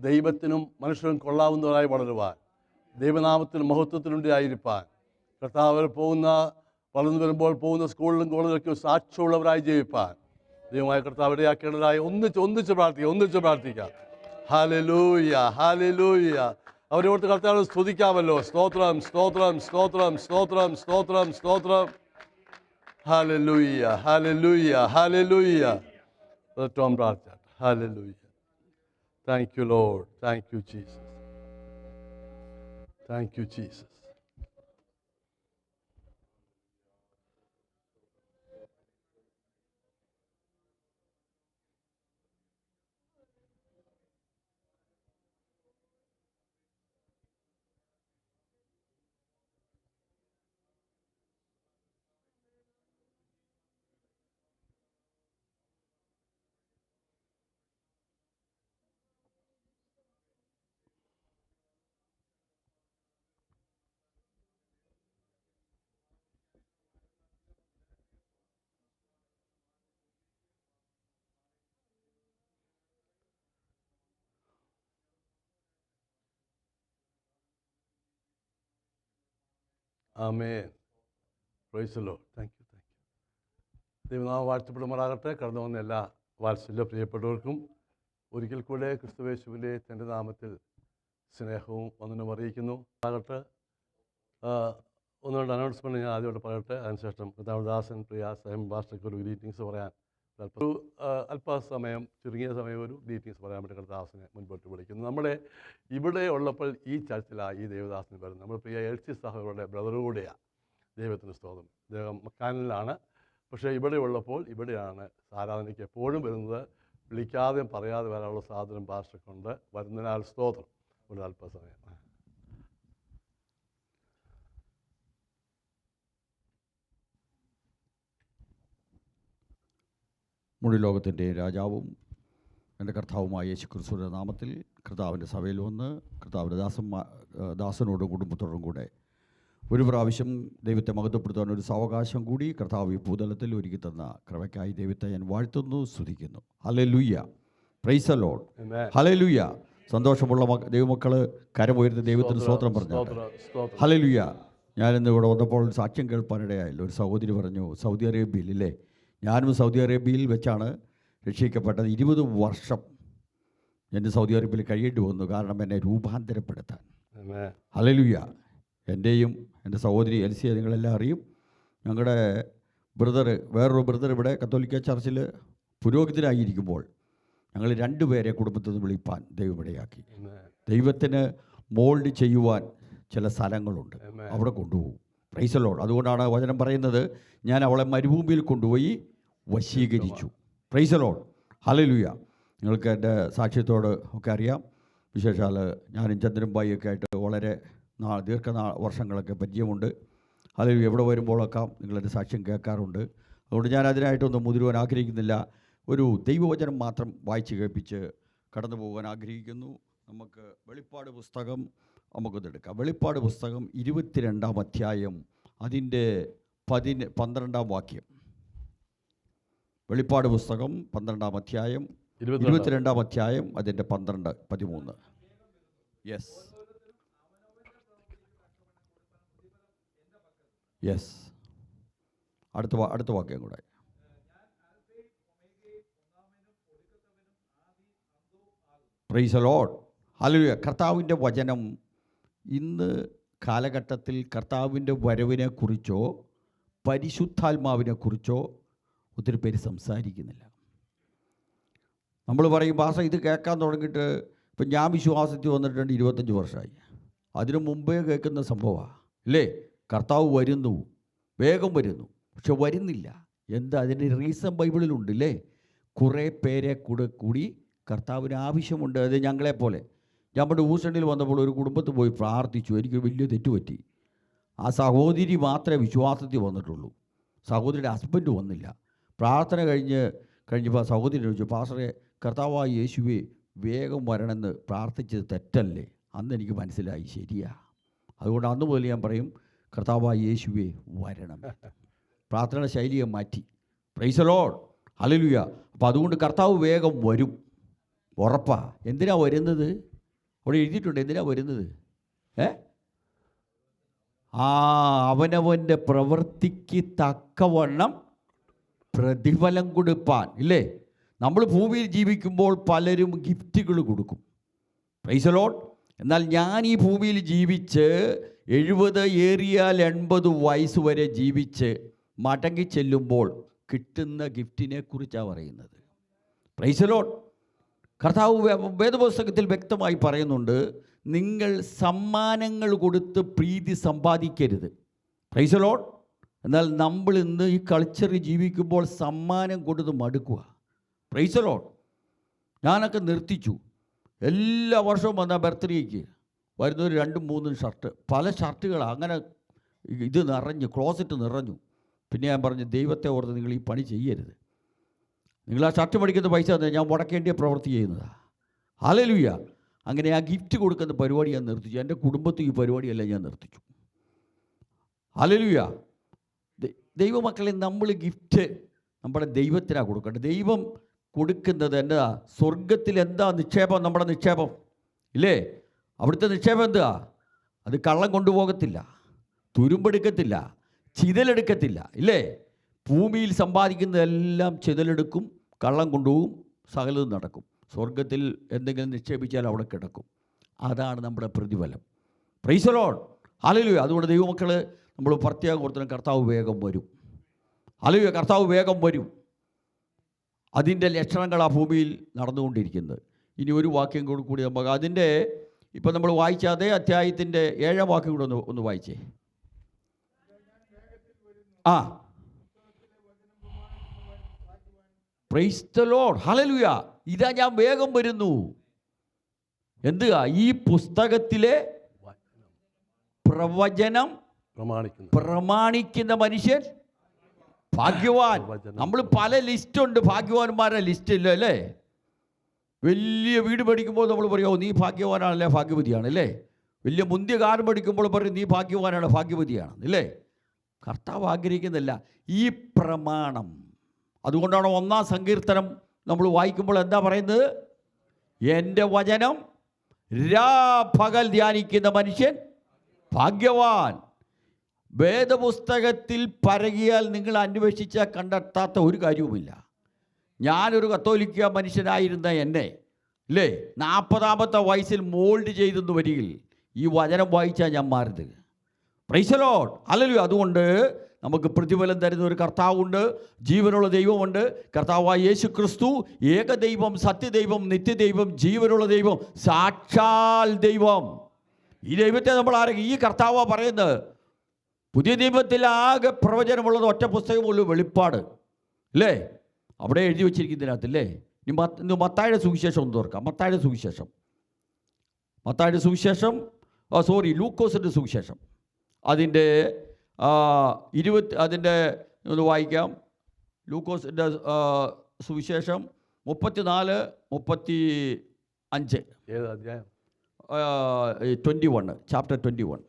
ദൈവത്തിനും മനുഷ്യനും കൊള്ളാവുന്നവരായി വളരുവാൻ, ദൈവനാമത്തിനും മഹത്വത്തിനുണ്ടായിരിക്കാൻ, കർത്താവ് വളർന്നു വരുമ്പോൾ പോകുന്ന സ്കൂളിലും കോളേജിലൊക്കെ സാക്ഷ്യമുള്ളവരായി ജീവിപ്പാൻ ദൈവമായ കർത്താവ് ഇടയാക്കേണ്ടതായി ഒന്നിച്ച് പ്രാർത്ഥിക്കാം. Hallelujah, hallelujah. അവരോട് കർത്താവ് സ്തുതിക്കാമല്ലോ. സ്തോത്രം, സ്തോത്രം, സ്തോത്രം, സ്തോത്രം, സ്തോത്രം, സ്തോത്രം. Hallelujah, hallelujah, hallelujah. ടോം പ്രാർത്ഥന. Hallelujah. Thank you, Lord. Thank you, Jesus. Thank you, Jesus. Amen. Price the Lord. Thank you. ദൈവനാമം വാഴ്ത്തപ്പെടുമാറാകട്ടെ. കടന്നു വന്ന എല്ലാ വാത്സല്യ പ്രിയപ്പെട്ടവർക്കും ഒരിക്കൽ കൂടെ ക്രിസ്തുയേശുവിൻ്റെ തൻ്റെ നാമത്തിൽ സ്നേഹവും വന്ദനവും അറിയിക്കുന്നു. ആകട്ടെ, ഒന്ന് രണ്ട് അനൗൺസ്മെൻറ്റ് ഞാൻ ആദ്യമായിട്ട് പറയട്ടെ. അതിനുശേഷം കർത്താവദാസൻ പ്രിയ സഹം ഭാഷയ്ക്ക് ഒരു ഗ്രീറ്റിങ്സ് പറയാൻ അല്പസമയം, ചുരുങ്ങിയ സമയം ഒരു ഗ്രീറ്റിങ്സ് പറയാൻ വേണ്ടി കർത്താദാസനെ മുൻപോട്ട് വിളിക്കുന്നു. നമ്മുടെ ഇവിടെ ഉള്ളപ്പോൾ ഈ ചർച്ചിലാണ് ഈ ദേവദാസന് വരുന്നത്. നമ്മൾ പ്രിയ എൽസി സഹോദരരുടെ ബ്രദറുകൂടെയാണ്. ദൈവത്തിന് സ്തോത്രം. അദ്ദേഹം മക്കാനിലാണ്. പക്ഷേ ഇവിടെ ഉള്ളപ്പോൾ ഇവിടെയാണ് ആരാധനയ്ക്ക് എപ്പോഴും വരുന്നത്. വിളിക്കാതെയും പറയാതെ വരാനുള്ള സാധനം ഭാഷക്കുണ്ട്. വരുന്നതിനാൽ സ്തോത്രം. ഒരു അല്പസമയം. മുഴു ലോകത്തിൻ്റെ രാജാവും എൻ്റെ കർത്താവുമായ യേശു ക്രിസ്തുവിൻ്റെ നാമത്തിൽ കർത്താവിൻ്റെ സഭയിൽ വന്ന് കർത്താവിൻ്റെ ദാസനോടും കുടുംബത്തോടും കൂടെ ഒരു പ്രാവശ്യം ദൈവത്തെ മഹത്വപ്പെടുത്താൻ ഒരു സാവകാശം കൂടി കർത്താവ് ഈ ഭൂതലത്തിൽ ഒരുക്കി തന്ന കൃപയ്ക്കായി ദൈവത്തെ ഞാൻ വാഴ്ത്തുന്നു, സ്തുതിക്കുന്നു. Hallelujah. Price the Lord. Hallelujah. സന്തോഷമുള്ള ദൈവമക്കൾ കരമുയർത്തി ദൈവത്തിന് സ്തോത്രം പറഞ്ഞു. ഹല്ലേലൂയ. ഞാനിന്ന് ഇവിടെ വന്നപ്പോൾ സാക്ഷ്യം കേൾപ്പാനിടയായില്ല. ഒരു സഹോദരി പറഞ്ഞു, സൗദി അറേബ്യയിൽ ഇല്ലേ, ഞാനും സൗദി അറേബ്യയിൽ വെച്ചാണ് രക്ഷിക്കപ്പെട്ടത്. 20 വർഷം എൻ്റെ സൗദി അറേബ്യയിൽ കഴിയേണ്ടി വന്നു, കാരണം എന്നെ രൂപാന്തരപ്പെടുത്താൻ. ഹല്ലേലൂയ. എൻ്റെയും എൻ്റെ സഹോദരി എൽസിയെ നിങ്ങളെല്ലാം അറിയും. ഞങ്ങളുടെ വേറൊരു ബ്രദർ ഇവിടെ കത്തോലിക്ക ചർച്ചിൽ പുരോഹിതനായിരിക്കുമ്പോൾ ഞങ്ങൾ 2 പേരെ കുടുംബത്തിൽ നിന്ന് വിളിപ്പാൻ ദൈവം ഇടയാക്കി. Amen. ദൈവത്തിന് മോൾഡ് ചെയ്യുവാൻ ചില സ്ഥലങ്ങളുണ്ട്, Amen. അവിടെ കൊണ്ടുപോകും. Praise the Lord. അതുകൊണ്ടാണ് വചനം പറയുന്നത്, ഞാൻ അവളെ മരുഭൂമിയിൽ കൊണ്ടുപോയി വശീകരിച്ചു. Praise the Lord. ഹല്ലേലൂയ. നിങ്ങൾക്ക് എൻ്റെ സാക്ഷ്യത്തോട് ഒക്കെ അറിയാം. വിശേഷാൽ ഞാനും ചന്ദ്രൻ ഭായിയൊക്കെ ആയിട്ട് വളരെ വർഷങ്ങളൊക്കെ പരിചയമുണ്ട്. ഹല്ലേലൂയ. എവിടെ വരുമ്പോഴൊക്കെ നിങ്ങളെൻ്റെ സാക്ഷ്യം കേൾക്കാറുണ്ട്. അതുകൊണ്ട് ഞാൻ അതിനായിട്ടൊന്നും മുതിരുവാൻ ആഗ്രഹിക്കുന്നില്ല. ഒരു ദൈവവചനം മാത്രം വായിച്ച് കേൾപ്പിച്ച് കടന്നു പോകാൻ ആഗ്രഹിക്കുന്നു. നമുക്ക് വെളിപ്പാട് പുസ്തകം നമുക്കൊന്നെടുക്കാം. വെളിപ്പാട് പുസ്തകം 22-ാം അധ്യായം അതിൻ്റെ 12-ാം വാക്യം. വെളിപ്പാട് പുസ്തകം 12-ാം അധ്യായം 22-ാം അധ്യായം അതിൻ്റെ 12, 13. Yes, yes. അടുത്ത വാക്യം കൂടെ. Price the Lord. ഹല്ലേലൂയ. കർത്താവിൻ്റെ വചനം ഇന്ന് കാലഘട്ടത്തിൽ കർത്താവിൻ്റെ വരവിനെക്കുറിച്ചോ പരിശുദ്ധാത്മാവിനെക്കുറിച്ചോ ഒത്തിരി പേര് സംസാരിക്കുന്നില്ല. നമ്മൾ പറയും, ഭാഷ ഇത് കേൾക്കാൻ തുടങ്ങിയിട്ട് ഇപ്പം ഞാൻ വിശ്വാസത്തിൽ വന്നിട്ടുണ്ട് 25 വർഷമായി. അതിനു മുമ്പേ കേൾക്കുന്ന സംഭവമാണ് അല്ലേ? കർത്താവ് വരുന്നു, വേഗം വരുന്നു, പക്ഷെ വരുന്നില്ല. എന്താ അതിൻ്റെ റീസൺ ബൈബിളിലുണ്ട് അല്ലേ? കുറേ പേരെ കൂടി കർത്താവിന് ആവശ്യമുണ്ട്. അത് ഞങ്ങളെപ്പോലെ. ഞാൻ പണ്ട് ഊസണിൽ വന്നപ്പോൾ ഒരു കുടുംബത്തിൽ പോയി പ്രാർത്ഥിച്ചു. എനിക്ക് വലിയ തെറ്റുപറ്റി. ആ സഹോദരി മാത്രമേ വിശ്വാസത്തിൽ വന്നിട്ടുള്ളൂ, സഹോദരിയുടെ ഹസ്ബൻഡ് വന്നില്ല. പ്രാർത്ഥന കഴിഞ്ഞപ്പോൾ ആ സഹോദരി ചോദിച്ചു, പാസ്റ്ററെ, കർത്താവായ യേശുവേ വേഗം വരണമെന്ന് പ്രാർത്ഥിച്ചത് തെറ്റല്ലേ? അന്ന് എനിക്ക് മനസ്സിലായി, ശരിയാ. അതുകൊണ്ട് അന്ന് മുതൽ ഞാൻ പറയും, കർത്താവായ യേശുവേ വരണം. പ്രാർത്ഥന ശൈലിയെ മാറ്റി. Price the Lord. ഹല്ലേലൂയ. അപ്പോൾ അതുകൊണ്ട് കർത്താവ് വേഗം വരും, ഉറപ്പാ. എന്തിനാ വരുന്നത്? അവിടെ എഴുതിയിട്ടുണ്ട് എന്തിനാ വരുന്നത്. അവനവൻ്റെ പ്രവൃത്തിക്ക് തക്കവണ്ണം പ്രതിഫലം കൊടുപ്പാൻ ഇല്ലേ? നമ്മൾ ഭൂമിയിൽ ജീവിക്കുമ്പോൾ പലരും ഗിഫ്റ്റുകൾ കൊടുക്കും. Price the Lord. എന്നാൽ ഞാൻ ഈ ഭൂമിയിൽ ജീവിച്ച് 70 ഏറിയാൽ 80 വയസ്സ് വരെ ജീവിച്ച് മടങ്ങി ചെല്ലുമ്പോൾ കിട്ടുന്ന ഗിഫ്റ്റിനെ കുറിച്ചാണ് പറയുന്നത്. Praise the Lord. കർത്താവ് വേദപുസ്തകത്തിൽ വ്യക്തമായി പറയുന്നുണ്ട്, നിങ്ങൾ സമ്മാനങ്ങൾ കൊടുത്ത് പ്രീതി സമ്പാദിക്കരുത്. Praise the Lord. എന്നാൽ നമ്മൾ ഇന്ന് ഈ കൾച്ചറിൽ ജീവിക്കുമ്പോൾ സമ്മാനം കൊടുത്ത് മടുക്കുക. Price the Lord. ഞാനൊക്കെ നിർത്തിച്ചു. എല്ലാ വർഷവും വന്ന ബർത്ത്ഡേക്ക് വരുന്നൊരു 2-3 ഷർട്ട്, പല ഷർട്ടുകളാണ്. അങ്ങനെ ഇത് നിറഞ്ഞു, ക്ലോസറ്റ് നിറഞ്ഞു. പിന്നെ ഞാൻ പറഞ്ഞു, ദൈവത്തെ ഓർത്ത് നിങ്ങൾ ഈ പണി ചെയ്യരുത്. നിങ്ങൾ ആ ഷർട്ട് മേടിക്കുന്ന പൈസ ഞാൻ മുടക്കേണ്ടിയ പ്രവൃത്തി ചെയ്യുന്നതാണ്. ഹല്ലേലൂയ. അങ്ങനെ ആ ഗിഫ്റ്റ് കൊടുക്കുന്ന പരിപാടി ഞാൻ നിർത്തിച്ചു. എൻ്റെ കുടുംബത്തിൽ ഈ പരിപാടിയെല്ലാം ഞാൻ നിർത്തിച്ചു. ഹല്ലേലൂയ. ദൈവമക്കളെ, നമ്മൾ ഗിഫ്റ്റ് നമ്മുടെ ദൈവത്തിനാണ് കൊടുക്കേണ്ടത്. ദൈവം കൊടുക്കുന്നത് എന്താ? സ്വർഗത്തിൽ എന്താ നിക്ഷേപം? നമ്മുടെ നിക്ഷേപം ഇല്ലേ? അവിടുത്തെ നിക്ഷേപം എന്താ? അത് കള്ളം കൊണ്ടുപോകത്തില്ല, തുരുമ്പെടുക്കത്തില്ല, ചിതലെടുക്കത്തില്ല ഇല്ലേ? ഭൂമിയിൽ സമ്പാദിക്കുന്നതെല്ലാം ചിതലെടുക്കും, കള്ളം കൊണ്ടുപോകും, സകലതും നടക്കും. സ്വർഗത്തിൽ എന്തെങ്കിലും നിക്ഷേപിച്ചാൽ അവിടെ കിടക്കും. അതാണ് നമ്മുടെ പ്രതിഫലം. Price the Lord. ഹല്ലേലൂയ. അതുകൊണ്ട് ദൈവമക്കൾ, നമ്മൾ പ്രത്യേകം ഓർക്കണം, കർത്താവ് വേഗം വരും. ഹല്ലേലൂയ. കർത്താവ് വേഗം വരും. അതിൻ്റെ ലക്ഷണങ്ങൾ ആ ഭൂമിയിൽ നടന്നുകൊണ്ടിരിക്കുന്നത്. ഇനി ഒരു വാക്യം കൂടി നമുക്ക് അതിൻ്റെ ഇപ്പം നമ്മൾ വായിച്ച അതേ അധ്യായത്തിൻ്റെ 7-ാം വാക്യം കൂടെ ഒന്ന് വായിച്ചേ. Price the Lord. ഹല്ലേലൂയ. ഇതാ ഞാൻ വേഗം വരുന്നു. എന്തുവാ? ഈ പുസ്തകത്തിലെ പ്രവചനം പ്രമാണിക്കുന്ന മനുഷ്യൻ ഭാഗ്യവാൻ. നമ്മൾ പല ലിസ്റ്റുണ്ട്, ഭാഗ്യവാന്മാരുടെ ലിസ്റ്റ് ഇല്ല അല്ലേ? വലിയ വീട് മേടിക്കുമ്പോൾ നമ്മൾ പറയുമോ നീ ഭാഗ്യവാനാണല്ലേ, ഭാഗ്യവതിയാണ് അല്ലേ? വലിയ മുന്തിയ കാർ മേടിക്കുമ്പോൾ പറയും നീ ഭാഗ്യവാനാണ്, ഭാഗ്യവതിയാണ് അല്ലേ? കർത്താവ് ആഗ്രഹിക്കുന്നില്ല ഈ പ്രമാണം. അതുകൊണ്ടാണ് 1-ാം സങ്കീർത്തനം നമ്മൾ വായിക്കുമ്പോൾ എന്താ പറയുന്നത്? എൻ്റെ വചനം രാപകൽ ധ്യാനിക്കുന്ന മനുഷ്യൻ ഭാഗ്യവാൻ. വേദപുസ്തകത്തിൽ പരകിയാൽ നിങ്ങൾ അന്വേഷിച്ചാൽ കണ്ടെത്താത്ത ഒരു കാര്യവുമില്ല. ഞാനൊരു കത്തോലിക്ക മനുഷ്യനായിരുന്ന എന്നെ ഇല്ലേ 40-ാമത്തെ വയസ്സിൽ മോൾഡ് ചെയ്തെന്ന് വരികിൽ ഈ വചനം വായിച്ചാൽ ഞാൻ മാറുന്നത്. Price the Lord. ഹല്ലേലൂയ. അതുകൊണ്ട് നമുക്ക് പ്രതിഫലം തരുന്ന ഒരു കർത്താവുണ്ട്, ജീവനുള്ള ദൈവമുണ്ട്. കർത്താവായ യേശു ക്രിസ്തു ഏകദൈവം, സത്യദൈവം, നിത്യദൈവം, ജീവനുള്ള ദൈവം, സാക്ഷാൽ ദൈവം. ഈ ദൈവത്തെ നമ്മൾ ആരെങ്കിലും ഈ കർത്താവാണ് പറയുന്നത്. പുതിയ നിയമത്തിൽ ആകെ പ്രവചനമുള്ളത് ഒറ്റ പുസ്തകമുള്ളൂ, വെളിപ്പാട് അല്ലേ? അവിടെ എഴുതി വച്ചിരിക്കുന്നതിനകത്തല്ലേ. ഇനി മത്തായിയുടെ സുവിശേഷം ഒന്ന് തുറക്കാം. മത്തായിയുടെ സുവിശേഷം ലൂക്കോസിൻ്റെ സുവിശേഷം അതിൻ്റെ അതിൻ്റെ ഒന്ന് വായിക്കാം. ലൂക്കോസിൻ്റെ സുവിശേഷം 34-35 അധ്യായം 21 ചാപ്റ്റർ 21.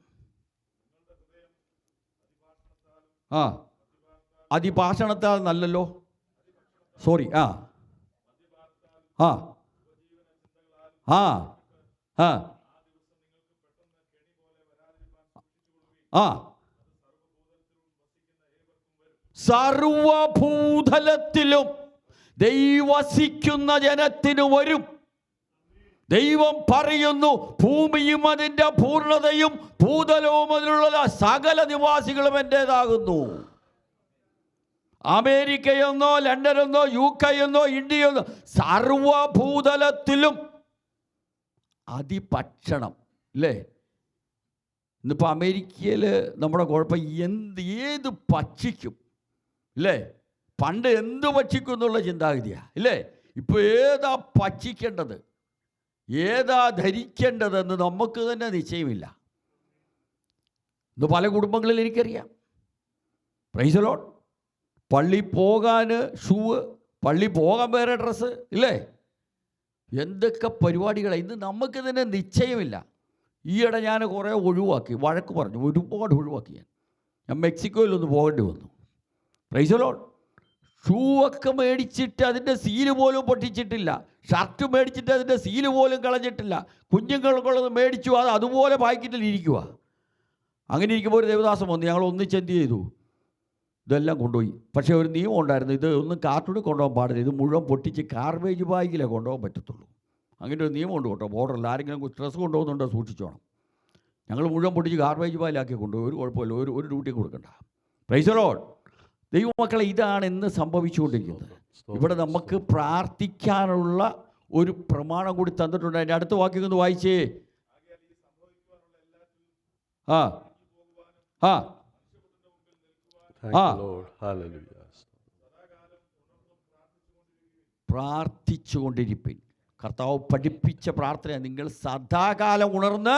അതിഭാഷണത്താൽ നല്ലല്ലോ, സോറി ആ ആ ആ ആ ആ സർവഭൂതലത്തിലും ദൈവസിക്കുന്ന ജനത്തിനു വരും. ദൈവം പറയുന്നു, ഭൂമിയും അതിൻ്റെ പൂർണ്ണതയും ഭൂതലവും അതിലുള്ള സകല നിവാസികളും എൻ്റേതാകുന്നു. അമേരിക്കയെന്നോ ലണ്ടനെന്നോ UK എന്നോ ഇന്ത്യയെന്നോ സർവഭൂതലത്തിലും അതിഭക്ഷണം അല്ലേ? ഇന്നിപ്പോൾ അമേരിക്കയിൽ നമ്മുടെ കുഴപ്പം ഏത് ഭക്ഷിക്കും ഇല്ലേ? പണ്ട് എന്ത് ഭക്ഷിക്കും എന്നുള്ള ചിന്താഗതിയാണ് ഇല്ലേ? ഇപ്പോൾ ഏതാ ഭക്ഷിക്കേണ്ടത്, ഏതാ ധരിക്കേണ്ടതെന്ന് നമുക്ക് തന്നെ നിശ്ചയമില്ല. ഇന്ന് പല കുടുംബങ്ങളിൽ എനിക്കറിയാം. Price the Lord. പള്ളി പോകാൻ ഷൂവ്, പള്ളി പോകാൻ വേറെ ഡ്രസ്സ് ഇല്ലേ? എന്തൊക്കെ പരിപാടികളാണ്. ഇന്ന് നമുക്ക് തന്നെ നിശ്ചയമില്ല. ഈയിടെ ഞാൻ കുറേ ഒഴിവാക്കി, വഴക്ക് പറഞ്ഞു, ഒരുപാട് ഒഴിവാക്കി. ഞാൻ മെക്സിക്കോയിലൊന്ന് പോകേണ്ടി വന്നു. Price the Lord. ഷൂ ഒക്കെ മേടിച്ചിട്ട് അതിൻ്റെ സീല് പോലും പൊട്ടിച്ചിട്ടില്ല, ഷർട്ട് മേടിച്ചിട്ട് അതിൻ്റെ സീല് പോലും കളഞ്ഞിട്ടില്ല, കുഞ്ഞുങ്ങൾക്കുള്ളത് മേടിച്ചു, അത് അതുപോലെ പാക്കറ്റിൽ ഇരിക്കുക. അങ്ങനെ ഇരിക്കുമ്പോൾ ഒരു ദേവദാസം വന്നു, ഞങ്ങൾ ഒന്നിച്ച് എന്ത് ചെയ്തു, ഇതെല്ലാം കൊണ്ടുപോയി. പക്ഷേ ഒരു നിയമം ഉണ്ടായിരുന്നു, ഇത് ഒന്നും കാർട്ടൂണിൽ കൊണ്ടുപോകാൻ പാടില്ല, ഇത് മുഴുവൻ പൊട്ടിച്ച് ഗാർബേജ് ബാഗിലേ കൊണ്ടുപോകാൻ പറ്റത്തുള്ളൂ. അങ്ങനെ ഒരു നിയമം ഉണ്ട് കേട്ടോ. ബോർഡറിൽ ആരെങ്കിലും സ്ട്രെസ് കൊണ്ടുപോകുന്നുണ്ടോ സൂക്ഷിച്ചോണം. ഞങ്ങൾ മുഴുവൻ പൊട്ടിച്ച് ഗാർബേജ് ബാഗിലാക്കി കൊണ്ടുപോയി. ഒരു കുഴപ്പമില്ല, ഒരു ഡ്യൂട്ടിയും കൊടുക്കണ്ട. Price the Lord. ദൈവമക്കളെ, ഇതാണ് ഇന്ന് സംഭവിച്ചുകൊണ്ടിരിക്കുന്നത്. ഇവിടെ നമുക്ക് പ്രാർത്ഥിക്കാനുള്ള ഒരു പ്രമാണം കൂടി തന്നിട്ടുണ്ട്. അതിൻ്റെ അടുത്ത വാക്യം ഒന്ന് വായിച്ചേ. ആ ആ ആ പ്രാർത്ഥിച്ചുകൊണ്ടിരിപ്പിൻ. കർത്താവ് പഠിപ്പിച്ച പ്രാർത്ഥന, നിങ്ങൾ സദാകാലം ഉണർന്ന്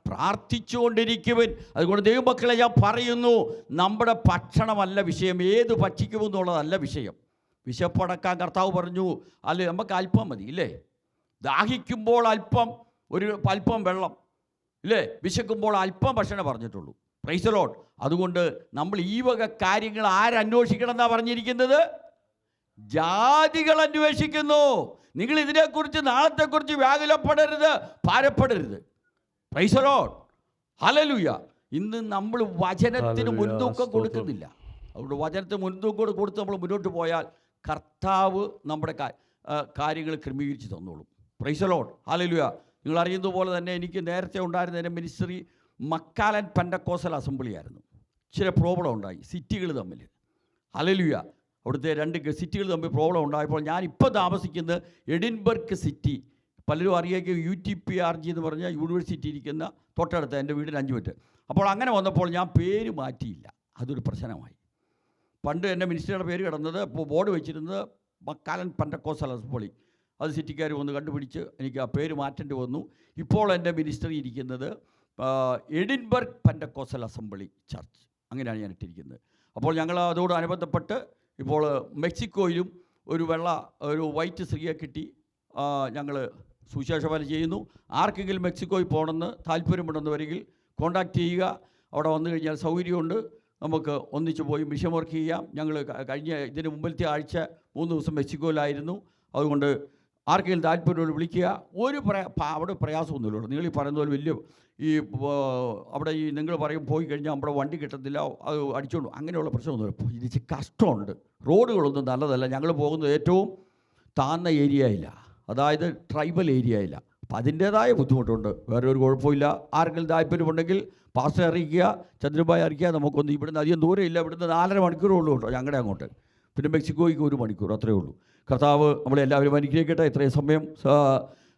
പ്രാർത്ഥിച്ചുകൊണ്ടിരിക്കുവിൻ. അതുകൊണ്ട് ദൈവമക്കളെ ഞാൻ പറയുന്നു, നമ്മുടെ ഭക്ഷണമല്ല വിഷയം, ഏത് ഭക്ഷിക്കുമെന്നുള്ളതല്ല വിഷയം. വിശപ്പടക്കാൻ കർത്താവ് പറഞ്ഞു, അല്ലെ നമുക്ക് അല്പം മതി ഇല്ലേ? ദാഹിക്കുമ്പോൾ അല്പം വെള്ളം ഇല്ലേ? വിശക്കുമ്പോൾ അല്പം ഭക്ഷണം പറഞ്ഞിട്ടുള്ളൂ. Price the Lord. അതുകൊണ്ട് നമ്മൾ ഈ വക കാര്യങ്ങൾ ആരന്വേഷിക്കണം എന്നാണ് പറഞ്ഞിരിക്കുന്നത്? ജാതികൾ അന്വേഷിക്കുന്നു. നിങ്ങൾ ഇതിനെക്കുറിച്ച് നാളത്തെക്കുറിച്ച് വ്യാകുലപ്പെടരുത്, ഭാരപ്പെടരുത്. Praise the Lord. ഹല്ലേലൂയ. ഇന്ന് നമ്മൾ വചനത്തിന് മുൻതൂക്കം കൊടുക്കുന്നില്ല. അതുകൊണ്ട് വചനത്തിന് മുൻതൂക്കം കൊടുത്ത് നമ്മൾ മുന്നോട്ട് പോയാൽ കർത്താവ് നമ്മുടെ കാര്യങ്ങൾ ക്രമീകരിച്ച് തന്നോളും. Praise the Lord. ഹല്ലേലൂയ. നിങ്ങൾ അറിയുന്നത് പോലെ തന്നെ എനിക്ക് നേരത്തെ ഉണ്ടായിരുന്ന എൻ്റെ മിനിസ്ട്രി മക്കാലൻ പെന്തക്കോസ്റ്റൽ അസംബ്ലി ആയിരുന്നു. ഇച്ചിരി പ്രോബ്ലം ഉണ്ടായി സിറ്റികൾ തമ്മിൽ. ഹല്ലേലൂയ. അവിടുത്തെ 2 സിറ്റികൾ തമ്മിൽ പ്രോബ്ലം ഉണ്ടായപ്പോൾ ഞാനിപ്പോൾ താമസിക്കുന്നത് എഡിൻബർഗ് സിറ്റി, പലരും അറിയാമെങ്കിൽ UTPRG എന്ന് പറഞ്ഞാൽ യൂണിവേഴ്സിറ്റി ഇരിക്കുന്ന തൊട്ടടുത്ത് എൻ്റെ വീടിന് 5 മിനിറ്റ്. അപ്പോൾ അങ്ങനെ വന്നപ്പോൾ ഞാൻ പേര് മാറ്റിയില്ല, അതൊരു പ്രശ്നമായി. പണ്ട് എൻ്റെ മിനിസ്റ്ററുടെ പേര് കിടന്നത്, ഇപ്പോൾ ബോർഡ് വെച്ചിരുന്നത് മക്കാലൻ പെന്തക്കോസ്റ്റൽ അസംബ്ലി. അത് സിറ്റിക്കാർ വന്ന് കണ്ടുപിടിച്ച് എനിക്ക് ആ പേര് മാറ്റേണ്ടി വന്നു. ഇപ്പോൾ എൻ്റെ മിനിസ്റ്ററി ഇരിക്കുന്നത് എഡിൻബർഗ് പെന്തക്കോസ്റ്റൽ അസംബ്ലി ചർച്ച്, അങ്ങനെയാണ് ഞാൻ ഇട്ടിരിക്കുന്നത്. അപ്പോൾ ഞങ്ങൾ അതോട് അനുബന്ധപ്പെട്ട് ഇപ്പോൾ മെക്സിക്കോയിലും ഒരു വൈറ്റ് സ്ത്രീയെ കിട്ടി ഞങ്ങൾ സുവിശേഷവേല ചെയ്യുന്നു. ആർക്കെങ്കിലും മെക്സിക്കോയിൽ പോകണമെന്ന് താല്പര്യമുണ്ടെന്ന് വരികിൽ കോൺടാക്റ്റ് ചെയ്യുക. അവിടെ വന്നു കഴിഞ്ഞാൽ സൗകര്യമുണ്ട്, നമുക്ക് ഒന്നിച്ച് പോയി മിഷൻ വർക്ക് ചെയ്യാം. ഞങ്ങൾ ഇതിന് മുമ്പിലത്തെ ആഴ്ച 3 ദിവസം മെക്സിക്കോയിലായിരുന്നു. അതുകൊണ്ട് ആർക്കെങ്കിലും താല്പര്യമുള്ള വിളിക്കുക. അവിടെ പ്രയാസമൊന്നുമില്ല. നിങ്ങൾ ഈ പറയുന്ന പോലെ വലിയ അവിടെ നിങ്ങൾ പറയും പോയി കഴിഞ്ഞാൽ നമ്മുടെ വണ്ടി കിട്ടത്തില്ല, അത് അടിച്ചുകൊണ്ട് അങ്ങനെയുള്ള പ്രശ്നമൊന്നുമില്ല. ഇതിച്ച് കഷ്ടമുണ്ട്, റോഡുകളൊന്നും നല്ലതല്ല. ഞങ്ങൾ പോകുന്നത് ഏറ്റവും താഴ്ന്ന ഏരിയയില്ല, അതായത് ട്രൈബൽ ഏരിയയില്ല. അപ്പം അതിൻ്റേതായ ബുദ്ധിമുട്ടുണ്ട്. വേറെ ഒരു കുഴപ്പമില്ല. ആർക്കെങ്കിലും താല്പര്യമുണ്ടെങ്കിൽ പാസ്റ്റർ അറിയിക്കുക, ചന്ദ്രബായി അറിയിക്കുക, നമുക്കൊന്ന് ഇവിടുന്ന് അധികം ദൂരം ഇല്ല, ഇവിടുന്ന് 4.5 മണിക്കൂറേ ഉള്ളൂ കേട്ടോ ഞങ്ങളുടെ അങ്ങോട്ട്. പിന്നെ മെക്സിക്കോയ്ക്ക് 1 മണിക്കൂർ, അത്രയേ ഉള്ളൂ. കർത്താവ് നമ്മളെല്ലാവരും അനുഗ്രഹിക്കട്ടെ. ഇത്രയും സമയം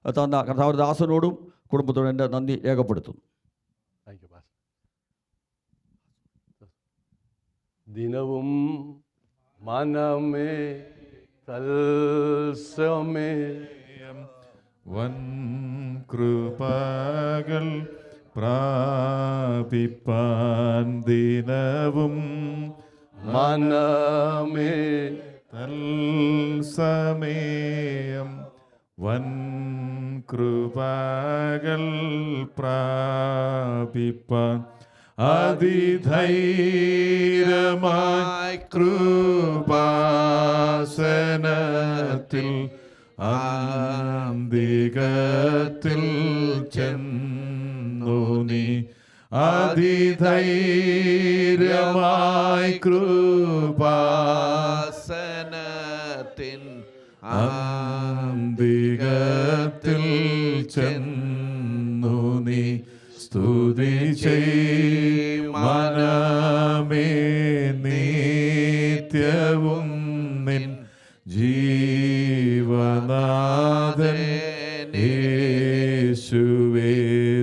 തന്ന കർത്താവ് ദാസനോടും കുടുംബത്തോടും എൻ്റെ നന്ദി രേഖപ്പെടുത്തുന്നു. ദിനവും മനമേ തൽസമേ വൻ കൃപകൾ പ്രാപിപ്പാൻ ദിനവും മനമേ തൽസമയം വൻ കൃപകൾ പ്രാപിപ്പാൻ അതിധൈര്യമായി കൃപാസനത്തിൽ അന്തികത്തിൽ ചെന്നു നീ. അതിധൈര്യമായി കൃപാസനത്തിൻ അന്തികത്തിൽ ചെന്നു നീ. സ്തുതി ചെയ് മനമേ നിത്യവും നിൻ ജീവനാഥൻ യേശുവേ.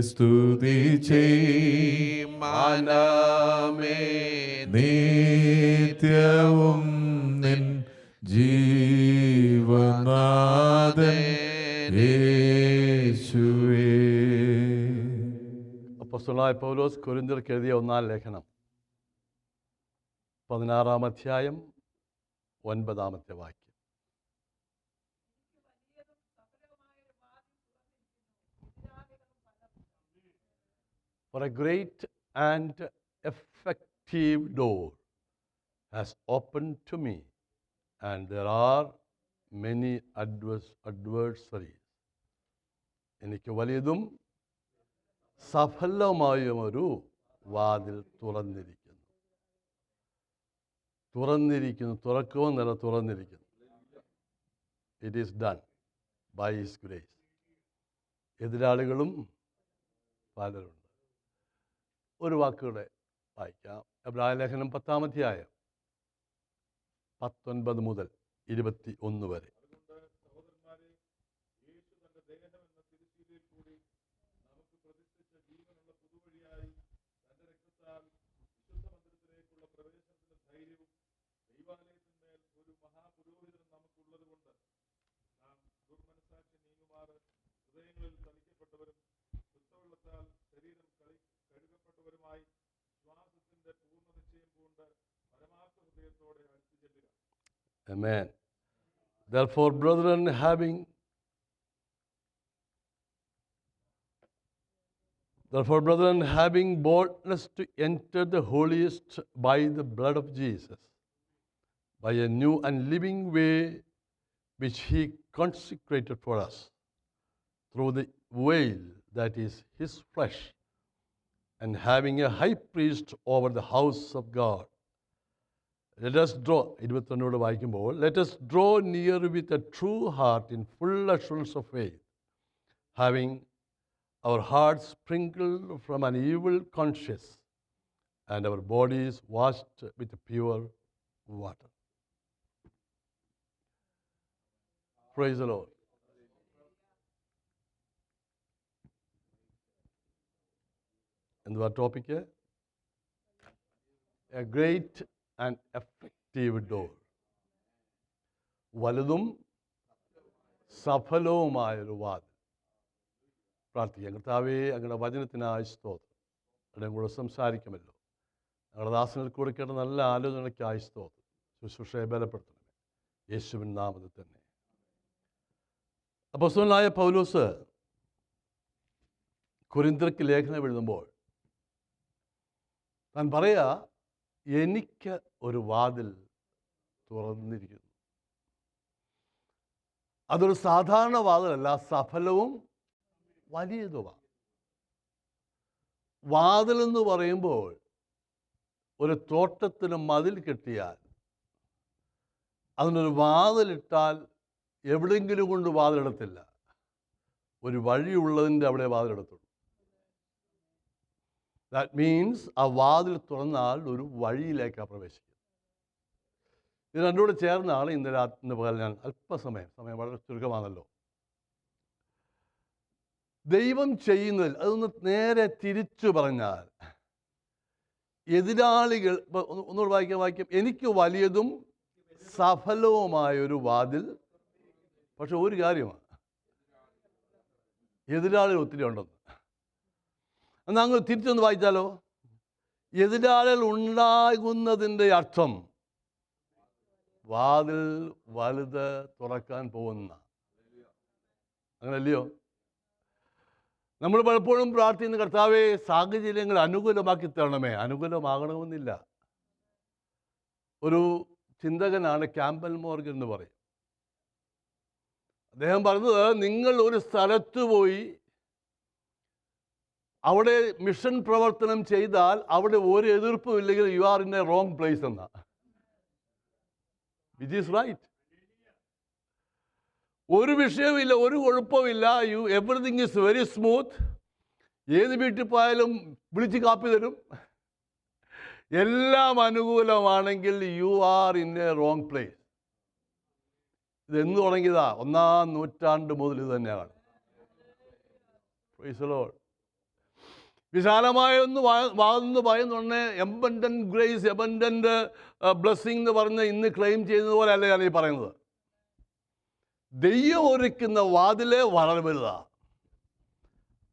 സ്തുതി ചെയ് മനമേ നിത്യവും നിൻ ജീവനാഥൻ യേശുവേ. അപ്പോസ്തലനായ പൗലോസ് കൊരിന്ത്യർക്ക് എഴുതിയ 1-ാം ലേഖനം 16-ാം അധ്യായം 9-ാമത്തെ വാക്യം. For a great and effective door has opened to me, and there are many adversaries. എനിക്ക് വലിയതും സഫലമായൊരു വാതിൽ തുറന്നിരിക്കുന്നു. തുറക്കുമെന്നല്ല, തുറന്നിരിക്കുന്നു. It is done by his grace. എതിരാളികളും പലരുണ്ട്. ഒരു വാക്കുകൂടെ വായിക്കാം. എബ്രായ ലേഖനം 10-ാം അധ്യായം 19 മുതൽ 21 വരെ. Amen. Therefore, brethren, having boldness to enter the holiest by the blood of Jesus, by a new and living way which he consecrated for us, through the veil that is his flesh, and having a high priest over the house of God, let us draw, 22 വായിക്കുമ്പോൾ, let us draw near with a true heart in full assurance of faith, having our hearts sprinkled from an evil conscience and our bodies washed with pure water. Praise the Lord. എന്തുവാ topic? A great and effective door. വലുതും സഫലവുമായൊരു വാതിൽ. പ്രാർത്ഥിക്കാം. കർത്താവേ, അങ്ങയുടെ വചനത്തിനായി സ്തോത്രം. അങ്ങയുടെ കൂടെ സംസാരിക്കുമല്ലോ. ഞങ്ങളുടെ ദാസനിൽ കൂടെ കേട്ട നല്ല ആലോചനയ്ക്കായി സ്തോത്രം. ശുശ്രൂഷയെ ബലപ്പെടുത്തണമേ, യേശുവിൻ നാമത്തിൽ തന്നെ. അപ്പോസ്തലനായ പൗലോസ് കൊരിന്ത്യർക്ക് ലേഖനം എഴുതുമ്പോൾ താൻ പറയാ, എനിക്ക് ഒരു വാതിൽ തുറന്നിരിക്കുന്നു. അതൊരു സാധാരണ വാതിലല്ല, സഫലവും വലിയതുമാണ്. വാതിലെന്ന് പറയുമ്പോൾ ഒരു തോട്ടത്തിന് മതിൽ കെട്ടിയാൽ അതിനൊരു വാതിലിട്ടാൽ എവിടെയെങ്കിലും കൊണ്ട് വാതിലിടത്തില്ല, ഒരു വഴിയുള്ളതിൻ്റെ അവിടെ വാതിലെടുത്തുള്ളൂ. ദാറ്റ് മീൻസ് ആ വാതിൽ തുറന്നാൽ ഒരു വഴിയിലേക്കാണ് പ്രവേശിക്കുന്നത്. ഇത് രണ്ടുകൂടെ ചേർന്നാണ് ഇന്ന് പകൽ ഞാൻ സമയം വളരെ ചുരുക്കമാണല്ലോ, ദൈവം ചെയ്യുന്നതിൽ അതൊന്ന് നേരെ തിരിച്ചു പറഞ്ഞാൽ, എതിരാളികൾ ഒന്നുകൂടെ വായിക്കാം. എനിക്ക് വലിയതും സഫലവുമായൊരു വാതിൽ, പക്ഷെ ഒരു കാര്യമാണ്, എതിരാളികൾ ഒത്തിരി ഉണ്ടെന്ന്. എന്നാൽ അങ്ങ് തിരിച്ചൊന്ന് വായിച്ചാലോ, എതിരാളികൾ ഉണ്ടാകുന്നതിൻ്റെ അർത്ഥം വാതിൽ വലുത് തുറക്കാൻ പോകുന്ന, അങ്ങനല്ലയോ? നമ്മൾ പലപ്പോഴും പ്രാർത്ഥിക്കുന്ന കർത്താവേ സാഹചര്യങ്ങൾ അനുകൂലമാക്കി തരണമേ. അനുകൂലമാകണമെന്നില്ല. ഒരു ചിന്തകനാണ് ക്യാമ്പൽ മോർഗൻ എന്ന് പറയും. അദ്ദേഹം പറഞ്ഞത്, നിങ്ങൾ ഒരു സ്ഥലത്ത് പോയി അവിടെ മിഷൻ പ്രവർത്തനം ചെയ്താൽ അവിടെ ഒരു എതിർപ്പും ഇല്ലെങ്കിൽ you are in a wrong place എന്നാ. Which is right. ഒരു വിഷയമില്ല, ഒരു കുഴപ്പമില്ല, എവറിത്തിങ് ഈസ് വെരി സ്മൂത്ത്. ഏത് വീട്ടിൽ പോയാലും വിളിച്ച് കാപ്പി തരും. എല്ലാം അനുകൂലമാണെങ്കിൽ you are in a wrong place. ഇതെന്ന് തുടങ്ങിയതാ? 1-ാം നൂറ്റാണ്ട് മുതൽ ഇത് തന്നെയാണ്. Praise the Lord. വിശാലമായ ഒന്ന് പറയുന്നുണ്ട്, എബൻഡന്റ് ഗ്രേസ്, എബൻഡന്റ് ബ്ലെസ്സിങ് എന്ന് പറഞ്ഞ് ഇന്ന് ക്ലെയിം ചെയ്യുന്നത് പോലെ അല്ല ഞാൻ ഈ പറയുന്നത്. ദൈവം ഒരുക്കുന്ന വാതില് വളരെ വലുതാണ്.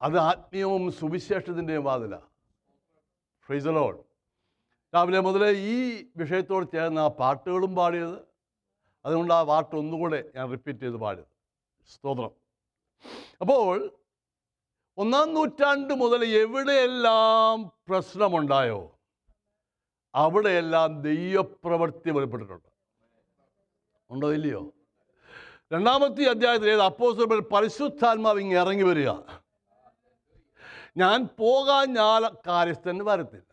അത് ആത്മീയവും സുവിശേഷത്തിൻ്റെയും വാതിലാണ്. Praise the Lord. രാവിലെ മുതൽ ഈ വിഷയത്തോട് ചേർന്ന് ആ പാട്ടുകളും പാടിയത്, അതുകൊണ്ട് ആ പാട്ട് ഒന്നുകൂടെ ഞാൻ റിപ്പീറ്റ് ചെയ്ത് പാടിയത്. സ്തോത്രം. അപ്പോൾ 1-ാം നൂറ്റാണ്ട് മുതൽ എവിടെയെല്ലാം പ്രശ്നമുണ്ടായോ അവിടെയെല്ലാം ദൈവപ്രവൃത്തി വെളിപ്പെട്ടിട്ടുണ്ട്. ഉണ്ടോ ഇല്ലയോ? 2-ാമത്തെ അധ്യായത്തിൽ അപ്പോസ്തലൻ പരിശുദ്ധാത്മാവ് ഇങ്ങ് ഇറങ്ങി വരിക. ഞാൻ പോകാൻ കാര്യസ്ഥന് വരത്തില്ല.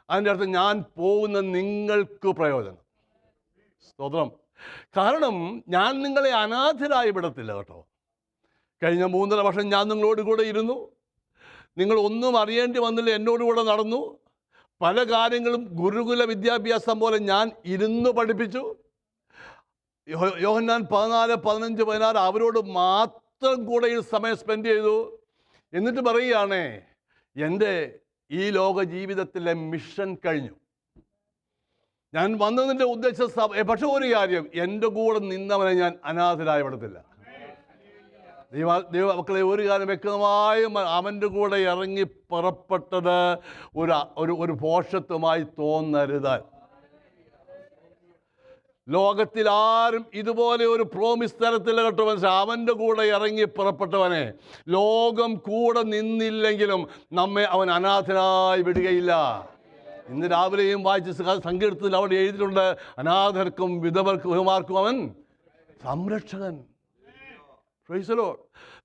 അതിൻ്റെ അർത്ഥം ഞാൻ പോകുന്ന നിങ്ങൾക്ക് പ്രയോജനം. സ്തോത്രം. കാരണം ഞാൻ നിങ്ങളെ അനാഥരായി വിടത്തില്ല കേട്ടോ. കഴിഞ്ഞ 3.5 വർഷം ഞാൻ നിങ്ങളോട് കൂടെ ഇരുന്നു. നിങ്ങൾ ഒന്നും അറിയേണ്ടി വന്നില്ല, എന്നോടുകൂടെ നടന്നു. പല കാര്യങ്ങളും ഗുരുകുല വിദ്യാഭ്യാസം പോലെ ഞാൻ ഇരുന്ന് പഠിപ്പിച്ചു. യോഹന്നാൻ 14, 15, 16 അവരോട് മാത്രം കൂടെ ഈ സമയം സ്പെൻഡ് ചെയ്തു. എന്നിട്ട് പറയുകയാണേ, എൻ്റെ ഈ ലോക ജീവിതത്തിലെ മിഷൻ കഴിഞ്ഞു. ഞാൻ വന്നതിൻ്റെ ഉദ്ദേശം പക്ഷെ ഒരു കാര്യം, എൻ്റെ കൂടെ നിന്നവനെ ഞാൻ അനാഥരായി വിടത്തില്ല. ദൈവ മക്കളെ, ഒരു കാര്യം വ്യക്തമായും അവൻ്റെ കൂടെ ഇറങ്ങി പുറപ്പെട്ടത് ഒരു ഭോഷത്വമായി തോന്നരുത്. ലോകത്തിൽ ആരും ഇതുപോലെ ഒരു പ്രോമിസ് തരത്തില്ല കേട്ടോ. മനസ്സിലായി? അവൻ്റെ കൂടെ ഇറങ്ങി പുറപ്പെട്ടവനെ ലോകം കൂടെ നിന്നില്ലെങ്കിലും നമ്മെ അവൻ അനാഥനായി വിടുകയില്ല. ഇന്ന് രാവിലെയും വായിച്ച സങ്കീർത്തനത്തിൽ അവിടെ എഴുതിയിട്ടുണ്ട്, അനാഥർക്കും വിധവർക്കും അവൻ സംരക്ഷകൻ. Price the Lord.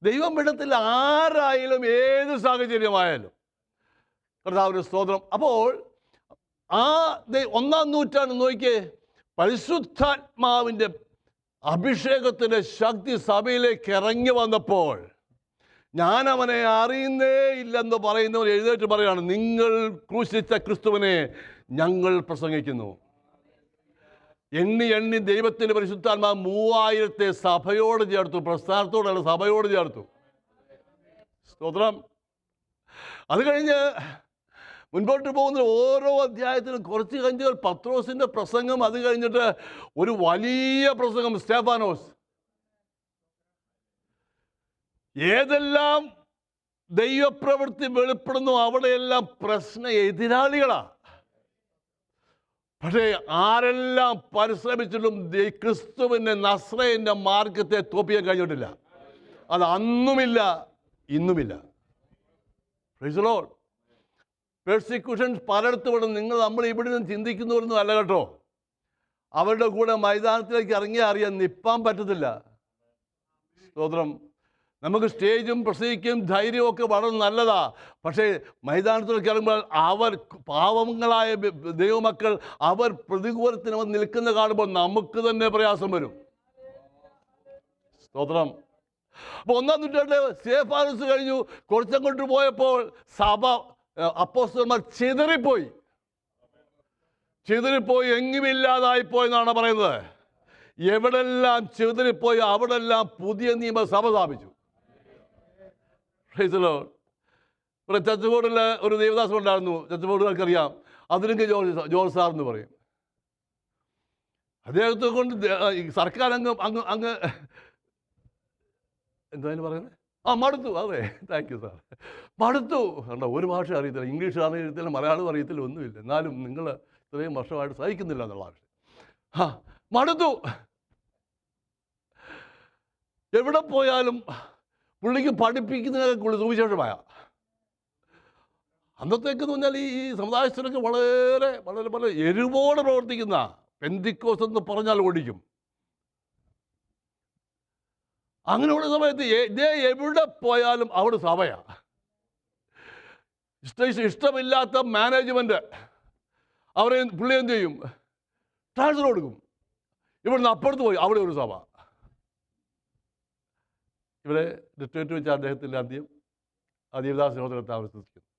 ദൈവം വിടത്തിൽ ആരായാലും ഏത് സാഹചര്യമായാലും. കർത്താവിന്റെ സ്തോത്രം. അപ്പോൾ ആ 1-ാം നൂറ്റാണ്ട് നോക്കിയേ, പരിശുദ്ധാത്മാവിൻ്റെ അഭിഷേകത്തിൻ്റെ ശക്തി സഭയിലേക്ക് ഇറങ്ങി വന്നപ്പോൾ ഞാൻ അവനെ അറിയുന്നേ ഇല്ലെന്ന് പറയുന്നവർ എഴുന്നേറ്റ് പറയുകയാണ്, നിങ്ങൾ ക്രൂശിച്ച ക്രിസ്തുവിനെ ഞങ്ങൾ പ്രസംഗിക്കുന്നു. എണ്ണി ദൈവത്തിൻ്റെ പരിശുദ്ധാത്മാവ് 3000 സഭയോട് ചേർത്തു. പ്രസ്ഥാനത്തോടല്ല, സഭയോട് ചേർത്തു. സ്തോത്രം. അത് കഴിഞ്ഞ് മുൻപോട്ട് പോകുന്ന ഓരോ അധ്യായത്തിലും കുറച്ച് കഴിഞ്ഞ് പത്രോസിൻ്റെ പ്രസംഗം, അത് കഴിഞ്ഞിട്ട് ഒരു വലിയ പ്രസംഗം സ്തെഫാനോസ്. ഏതെല്ലാം ദൈവപ്രവൃത്തി വെളിപ്പെടുന്നു അവിടെയെല്ലാം എതിരാളികളാണ്. പക്ഷേ ആരെല്ലാം പരിശ്രമിച്ചിട്ടും ക്രിസ്തുവിൻ്റെ നസ്രയൻ്റെ മാർഗത്തെ തോപ്പിക്കാൻ കഴിഞ്ഞിട്ടില്ല. അത് അന്നുമില്ല, ഇന്നുമില്ല. Praise the Lord. പെർസിക്യൂഷൻസ് പലയിടത്തും നമ്മൾ ഇവിടെ നിന്ന് ചിന്തിക്കുന്നവരൊന്നും അല്ല കേട്ടോ. അവരുടെ കൂടെ മൈതാനത്തിലേക്ക് ഇറങ്ങിയാൽ അറിയാൻ നിൽപ്പാൻ പറ്റത്തില്ല. സ്തോത്രം. നമുക്ക് സ്റ്റേജും പ്രസംഗിക്കും ധൈര്യവും ഒക്കെ വളരെ നല്ലതാ. പക്ഷേ മൈതാനത്തിലേക്ക് ഇറങ്ങുമ്പോൾ അവർ പാവങ്ങളായ ദൈവമക്കൾ അവർ പ്രതികൂലത്തിന് വന്ന് നിൽക്കുന്ന കാണുമ്പോൾ നമുക്ക് തന്നെ പ്രയാസം വരും. സ്തോത്രം. അപ്പോൾ 1-ാം നൂറ്റാണ്ട് സ്തെഫാനോസ് കഴിഞ്ഞു. കുറച്ചങ്ങോട്ട് പോയപ്പോൾ സഭ അപ്പോസ്തലന്മാർ ചിതറിപ്പോയി, എങ്ങുമില്ലാതായിപ്പോയി എന്നാണ് പറയുന്നത്. എവിടെല്ലാം ചിതറിപ്പോയി അവിടെല്ലാം പുതിയ നിയമസഭ സ്ഥാപിച്ചു. ഇവിടെ ചച്ചബോർഡിൽ ഒരു ദേവദാസം ഉണ്ടായിരുന്നു, ചച്ചബോർഡുകാർക്കറിയാം, അതിലേക്ക് ജോർജ് സാർ എന്ന് പറയും. അദ്ദേഹത്തെ കൊണ്ട് സർക്കാർ അങ്ങ് എന്തായാലും പറയുന്നത് മടുത്തു. അതെ, താങ്ക് യു സാർ. മടുത്തു. കണ്ടോ, ഒരു ഭാഷ അറിയത്തില്ല, ഇംഗ്ലീഷ് അറിയത്തില്ല, മലയാളം അറിയത്തില്ല, ഒന്നുമില്ല. എന്നാലും നിങ്ങൾ ഇത്രയും വർഷമായിട്ട് സഹിക്കുന്നില്ല എന്നുള്ള ആവശ്യം. മടുത്തു. എവിടെ പോയാലും പുള്ളിക്ക് പഠിപ്പിക്കുന്നതിനൊക്കെ സുവിശേഷമായ അന്നത്തേക്കെന്ന് പറഞ്ഞാൽ ഈ സമുദായത്തിനൊക്കെ വളരെ വളരെ വളരെ എരിവോടെ പ്രവർത്തിക്കുന്ന പെന്തിക്കോസ് എന്ന് പറഞ്ഞാൽ ഓടിക്കും. അങ്ങനെയുള്ള സമയത്ത് ഇതേ എവിടെ പോയാലും അവിടെ സഭയാണ്. ഇഷ്ടമില്ലാത്ത മാനേജ്മെൻറ്റ് അവരെ പുള്ളി എന്ത് ചെയ്യും? ട്രാൻസ്ഫർ കൊടുക്കും. ഇവിടുന്ന് അപ്പുറത്ത് പോയി അവിടെ ഒരു സഭ. ഇവിടെ ഡിറ്റേറ്റ് വെച്ച അദ്ദേഹത്തിൻ്റെ അന്ത്യം ആ ദേവദാസനോദരത്തെ ആവശ്യസിക്കുന്നു.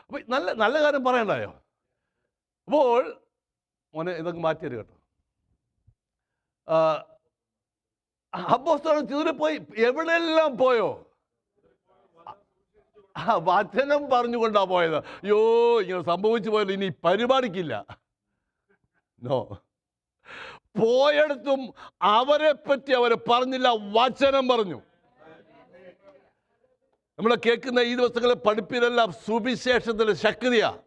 അപ്പോൾ നല്ല കാര്യം പറയണ്ടായോ? അപ്പോൾ മോനെ ഇതൊക്കെ മാറ്റിയത് കേട്ടോ. അപ്പോസ്തലൻ ചിതറിപ്പോയി, എവിടെയെല്ലാം പോയോ? വചനം പറഞ്ഞുകൊണ്ടാണ് പോയത്. അയ്യോ, ഇങ്ങനെ സംഭവിച്ചു പോയത് ഇനി പരിപാടിക്കില്ല. നോ, പോയടത്തും അവരെ പറ്റി അവർ പറഞ്ഞില്ല, വചനം പറഞ്ഞു. നമ്മൾ കേൾക്കുന്ന ഈ ദിവസങ്ങളിൽ പഠിപ്പിനെല്ലാം സുവിശേഷത്തിൻ്റെ ശക്തിയാണ്.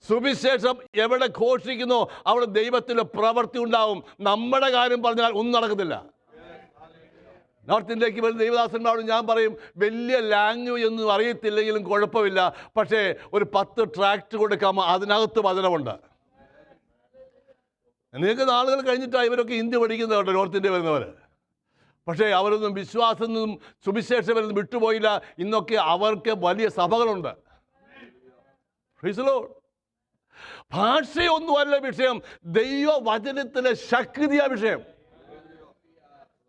സുവിശേഷം എവിടെ ഘോഷിക്കുന്നോ അവിടെ ദൈവത്തിൻ്റെ പ്രവൃത്തി ഉണ്ടാവും. നമ്മുടെ കാര്യം പറഞ്ഞാൽ ഒന്നും നടക്കത്തില്ല. നോർത്ത് ഇന്ത്യക്ക് വരുന്ന ദൈവദാസന്മാരോട് ഞാൻ പറയും, വലിയ ലാംഗ്വേജ് ഒന്നും അറിയത്തില്ലെങ്കിലും കുഴപ്പമില്ല, പക്ഷേ ഒരു 10 ട്രാക്ട് കൊടുക്കാമോ, അതിനകത്ത് വചനമുണ്ട്. നിങ്ങൾക്ക് നാളുകൾ കഴിഞ്ഞിട്ടാണ് ഇവരൊക്കെ ഹിന്ദി പഠിക്കുന്നത് കേട്ടോ, നോർത്ത് ഇന്ത്യ വരുന്നവർ. പക്ഷേ അവരൊന്നും വിശ്വാസമൊന്നും സുവിശേഷമൊന്നും വിട്ടുപോയില്ല. ഇന്നൊക്കെ അവർക്ക് വലിയ സഭകളുണ്ട്. ഭാഷയൊന്നുമല്ല വിഷയം, ദൈവവചനത്തിലെ ശക്തിയാ വിഷയം.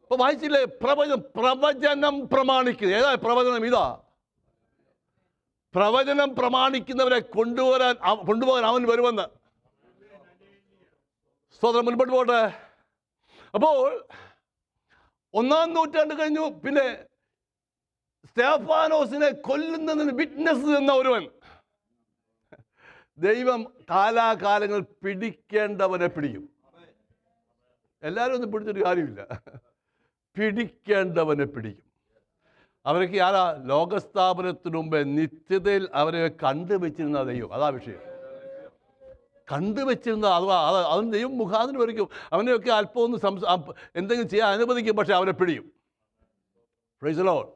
ഇപ്പൊ വായിച്ചില്ലേ, പ്രവചനം പ്രമാണിക്കുക. ഏതാ പ്രവചനം? ഇതാ പ്രവചനം പ്രമാണിക്കുന്നവരെ കൊണ്ടുപോകാൻ അവൻ വരുമെന്ന്. സ്തോത്രം. മുൻപോട്ട് പോട്ടെ. അപ്പോൾ 1-ാം നൂറ്റാണ്ട് കഴിഞ്ഞു. പിന്നെ സ്തെഫാനോസിനെ കൊല്ലുന്നതിന് വിറ്റ്നസ് എന്ന ഒരുവൻ. ദൈവം കാലാകാലങ്ങൾ പിടിക്കേണ്ടവനെ പിടിക്കും. എല്ലാവരും ഒന്നും പിടിച്ചിട്ട് കാര്യമില്ല, പിടിക്കേണ്ടവനെ പിടിക്കും. അവരൊക്കെ ആരാ? ലോകസ്ഥാപനത്തിനു മുമ്പേ നിത്യതയിൽ അവരെ കണ്ടുവച്ചിരുന്ന ദൈവം. അതാ വിഷയം. കണ്ടുവച്ചിരുന്ന അതിന് ദൈവം മുഖാന്തരം വരയ്ക്കും. അവനെയൊക്കെ അല്പം ഒന്ന് എന്തെങ്കിലും ചെയ്യാൻ അനുവദിക്കും, പക്ഷെ അവനെ പിടിയും. Price the Lord.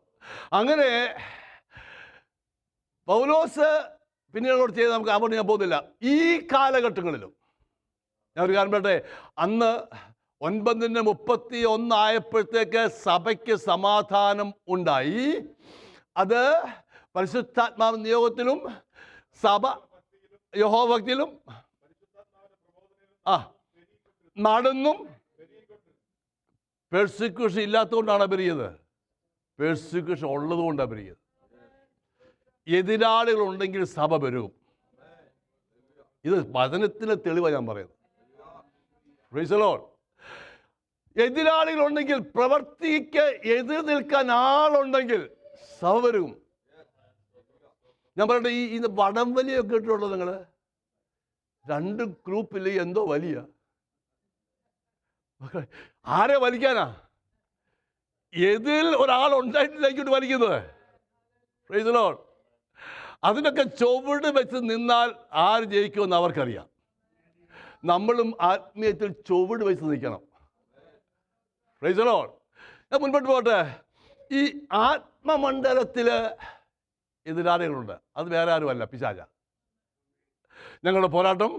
അങ്ങനെ പൗലോസ് പിന്നീട് ചെയ്ത് നമുക്ക് അങ്ങോട്ട് ഞാൻ പോകുന്നില്ല. ഈ കാലഘട്ടങ്ങളിലും ഞാൻ ഒരു കാര്യം പറയട്ടെ, അന്ന് 9:31 ആയപ്പോഴത്തേക്ക് സഭയ്ക്ക് സമാധാനം ഉണ്ടായി. അത് പരിശുദ്ധാത്മാവ് നിയോഗത്തിലും സഭ യഹോഭക്തിയിലും നടന്നും. പെർസിക്യൂഷൻ ഇല്ലാത്തതുകൊണ്ടാണ് പെരുകിയത്, പെർസിക്യൂഷൻ ഉള്ളത് കൊണ്ടാണ് പെരുകിയത്. എതിരാളികളുണ്ടെങ്കിൽ സഭ പെരുകും. ഇത് വചനത്തിലെ തെളിവാണ് ഞാൻ പറയുന്നത്. Praise the Lord. എതിരാളികളുണ്ടെങ്കിൽ, പ്രവർത്തിക്ക് എതിർ നിൽക്കാൻ ആളുണ്ടെങ്കിൽ സഭ പെരുകും. ഞാൻ പറയട്ടെ, ഈ വടംവലിയൊക്കെ ഇട്ടുള്ളത് നിങ്ങൾ 2 ഗ്രൂപ്പിൽ എന്തോ വലിയ ആരെ വലിക്കാനാ? എതിൽ ഒരാളുണ്ടായിട്ടില്ലേക്കിട്ട് വലിക്കുന്നത്. Price the Lord. അതിനൊക്കെ ചുവട് വെച്ച് നിന്നാൽ ആര് ജയിക്കുമെന്ന് അവർക്കറിയാം. നമ്മളും ആത്മീയത്തിൽ ചുവട് വെച്ച് നിൽക്കണം. Price the Lord. ഞാൻ മുൻപോട്ട് പോട്ടെ. ഈ ആത്മമണ്ഡലത്തിൽ എതിരാളികളുണ്ട്. അത് വേറെ ആരുമല്ല, പിശാച. ഞങ്ങളുടെ പോരാട്ടം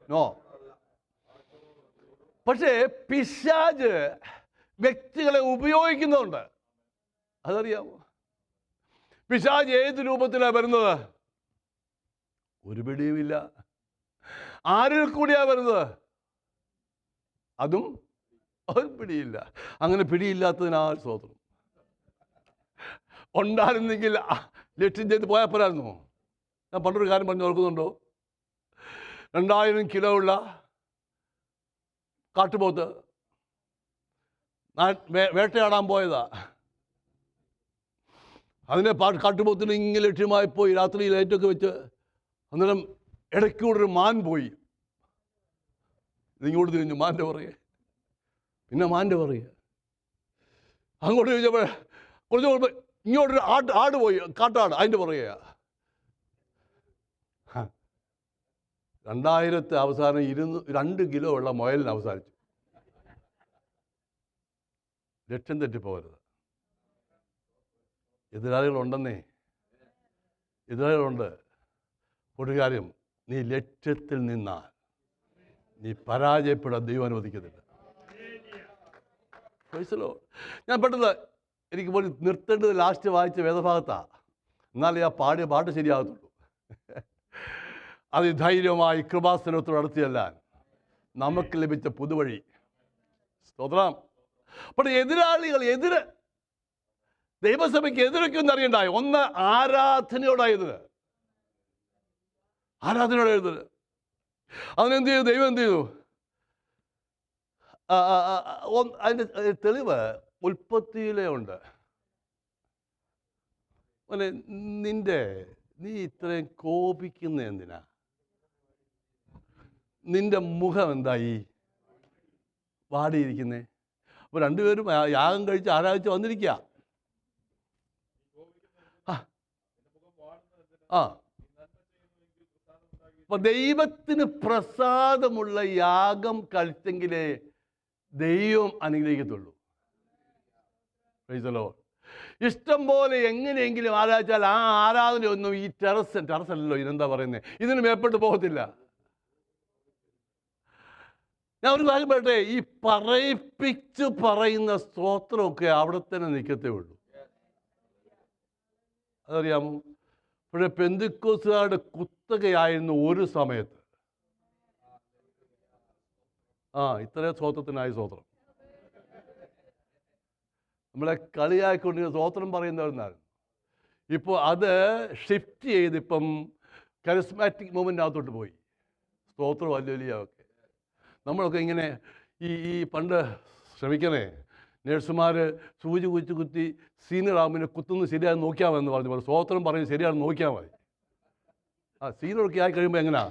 നോ. പക്ഷേ പിശാച് വ്യക്തികളെ ഉപയോഗിക്കുന്നുണ്ട്. അതറിയാമോ? പിശാച് ഏത് രൂപത്തിലാണ് വരുന്നത്? ഒരു പിടിയുമില്ല. ആരിൽ കൂടിയാണ് വരുന്നത്? അതും ഒരു പിടിയില്ല. അങ്ങനെ പിടിയില്ലാത്തതിനാൽ സ്തോത്രം. ഉണ്ടായിരുന്നെങ്കിൽ ലക്ഷ്യം ചെയ്ത് പോയാൽ പോരായിരുന്നു. ഞാൻ പണ്ടൊരു കാര്യം പറഞ്ഞ് ഓർക്കുന്നുണ്ടോ? 2000 കിലോ ഉള്ള കാട്ടുപോത്ത് വേട്ടയാടാൻ പോയതാ. അതിനെ കാട്ടുപോത്തിന് ഇങ്ങനെ ലക്ഷ്യമായി പോയി രാത്രി ലൈറ്റൊക്കെ വെച്ച്. അന്നേരം ഇടയ്ക്കൂടൊരു മാൻ പോയി. ഇതിങ്ങോട്ട് തിരിഞ്ഞു, മാൻ്റെ പുറകെ, പിന്നെ മാൻ്റെ പുറകെ. അങ്ങോട്ട് ചോദിച്ചപ്പോൾ കുറച്ച് കുഴപ്പം, ഇങ്ങോട്ടൊരു ആട് പോയി, കാട്ടാട്, അതിൻ്റെ പുറകെയാ. 2000 അവസാനം 2 കിലോ ഉള്ള മുയലിന് അവസാനിച്ചു. ലക്ഷ്യം തെറ്റിപ്പോകരുത്. എതിരാളികളുണ്ടെന്നേ, എതിരാളികളുണ്ട്. ഒരു കാര്യം, നീ ലക്ഷ്യത്തിൽ നിന്നാൽ നീ പരാജയപ്പെടാൻ ദൈവം അനുവദിക്കുന്നില്ല. ഞാൻ പെട്ടെന്ന് എനിക്ക് പോലും നിർത്തേണ്ടത് ലാസ്റ്റ് വായിച്ച വേദഭാഗത്താണ്. എന്നാലേ ആ പാടിയ പാട്ട് ശരിയാകത്തുള്ളൂ. അതിധൈര്യമായി കൃപാസനത്തോട് അടുത്ത് ചെല്ലാൻ നമുക്ക് ലഭിച്ച പുതുവഴി. സ്തോത്രം. പക്ഷേ എതിരാളികൾ, ദൈവസഭയ്ക്ക് എതിരൊക്കെ ഒന്നും അറിയണ്ടായി. ഒന്ന് ആരാധനയോടായത്, ആരാധനയോടായത്. അതിനെന്ത് ചെയ്തു? ദൈവം എന്ത് ചെയ്തു? അതിൻ്റെ തെളിവ് ഉൽപ്പത്തിയിലേ ഉണ്ട്. നീ ഇത്രയും കോപിക്കുന്ന എന്തിനാ? നിന്റെ മുഖം എന്തായി വാടിയിരിക്കുന്നേ? അപ്പോൾ രണ്ടുപേരും യാഗം കഴിച്ച് ആരാധിച്ച് വന്നിരിക്കുക. അപ്പൊ ദൈവത്തിന് പ്രസാദമുള്ള യാഗം കഴിച്ചെങ്കിലേ ദൈവം അനുഗ്രഹിക്കത്തുള്ളൂ. Price the Lord. ഇഷ്ടം പോലെ എങ്ങനെയെങ്കിലും ആരാധിച്ചാൽ ആ ആരാധനയൊന്നും ഈ ടെറസല്ലല്ലോ, ഇതെന്താ പറയുന്നത്, ഇതിന് മേപ്പെട്ട് പോകത്തില്ല. ഞാൻ ഒരു കാര്യം പറയട്ടെ, ഈ പറയിപ്പിച്ച് പറയുന്ന സ്തോത്രമൊക്കെ അവിടെ തന്നെ നിൽക്കത്തേ ഉള്ളൂ. അതറിയാമോ? പക്ഷേ പെന്തിക്കോസ്തുകാരുടെ കുത്തകയായിരുന്നു ഒരു സമയത്ത്. ഇത്രയും സ്തോത്രത്തിനായി സ്തോത്രം. നമ്മളെ കളിയായിക്കൊണ്ടിരുന്ന സ്തോത്രം പറയുന്നവരെന്നായിരുന്നു. ഇപ്പോൾ അത് ഷിഫ്റ്റ് ചെയ്ത് ഇപ്പം കരിസ്മാറ്റിക് മൂവ്മെൻറ്റിനകത്തോട്ട് പോയി. സ്തോത്രം വലിയൊക്കെ നമ്മളൊക്കെ ഇങ്ങനെ ഈ പണ്ട് ശ്രമിക്കണേ, നേഴ്സുമാർ സൂചി കുത്തി സീനിയർ ആകുമ്പോൾ കുത്തുന്നത് ശരിയായി നോക്കിയാൽ മതി എന്ന് പറഞ്ഞു. സ്തോത്രം പറയുന്നത് ശരിയാണെന്ന് നോക്കിയാൽ മതി. സീനിയറൊക്കെ ആയി കഴിയുമ്പോൾ എങ്ങനെയാ?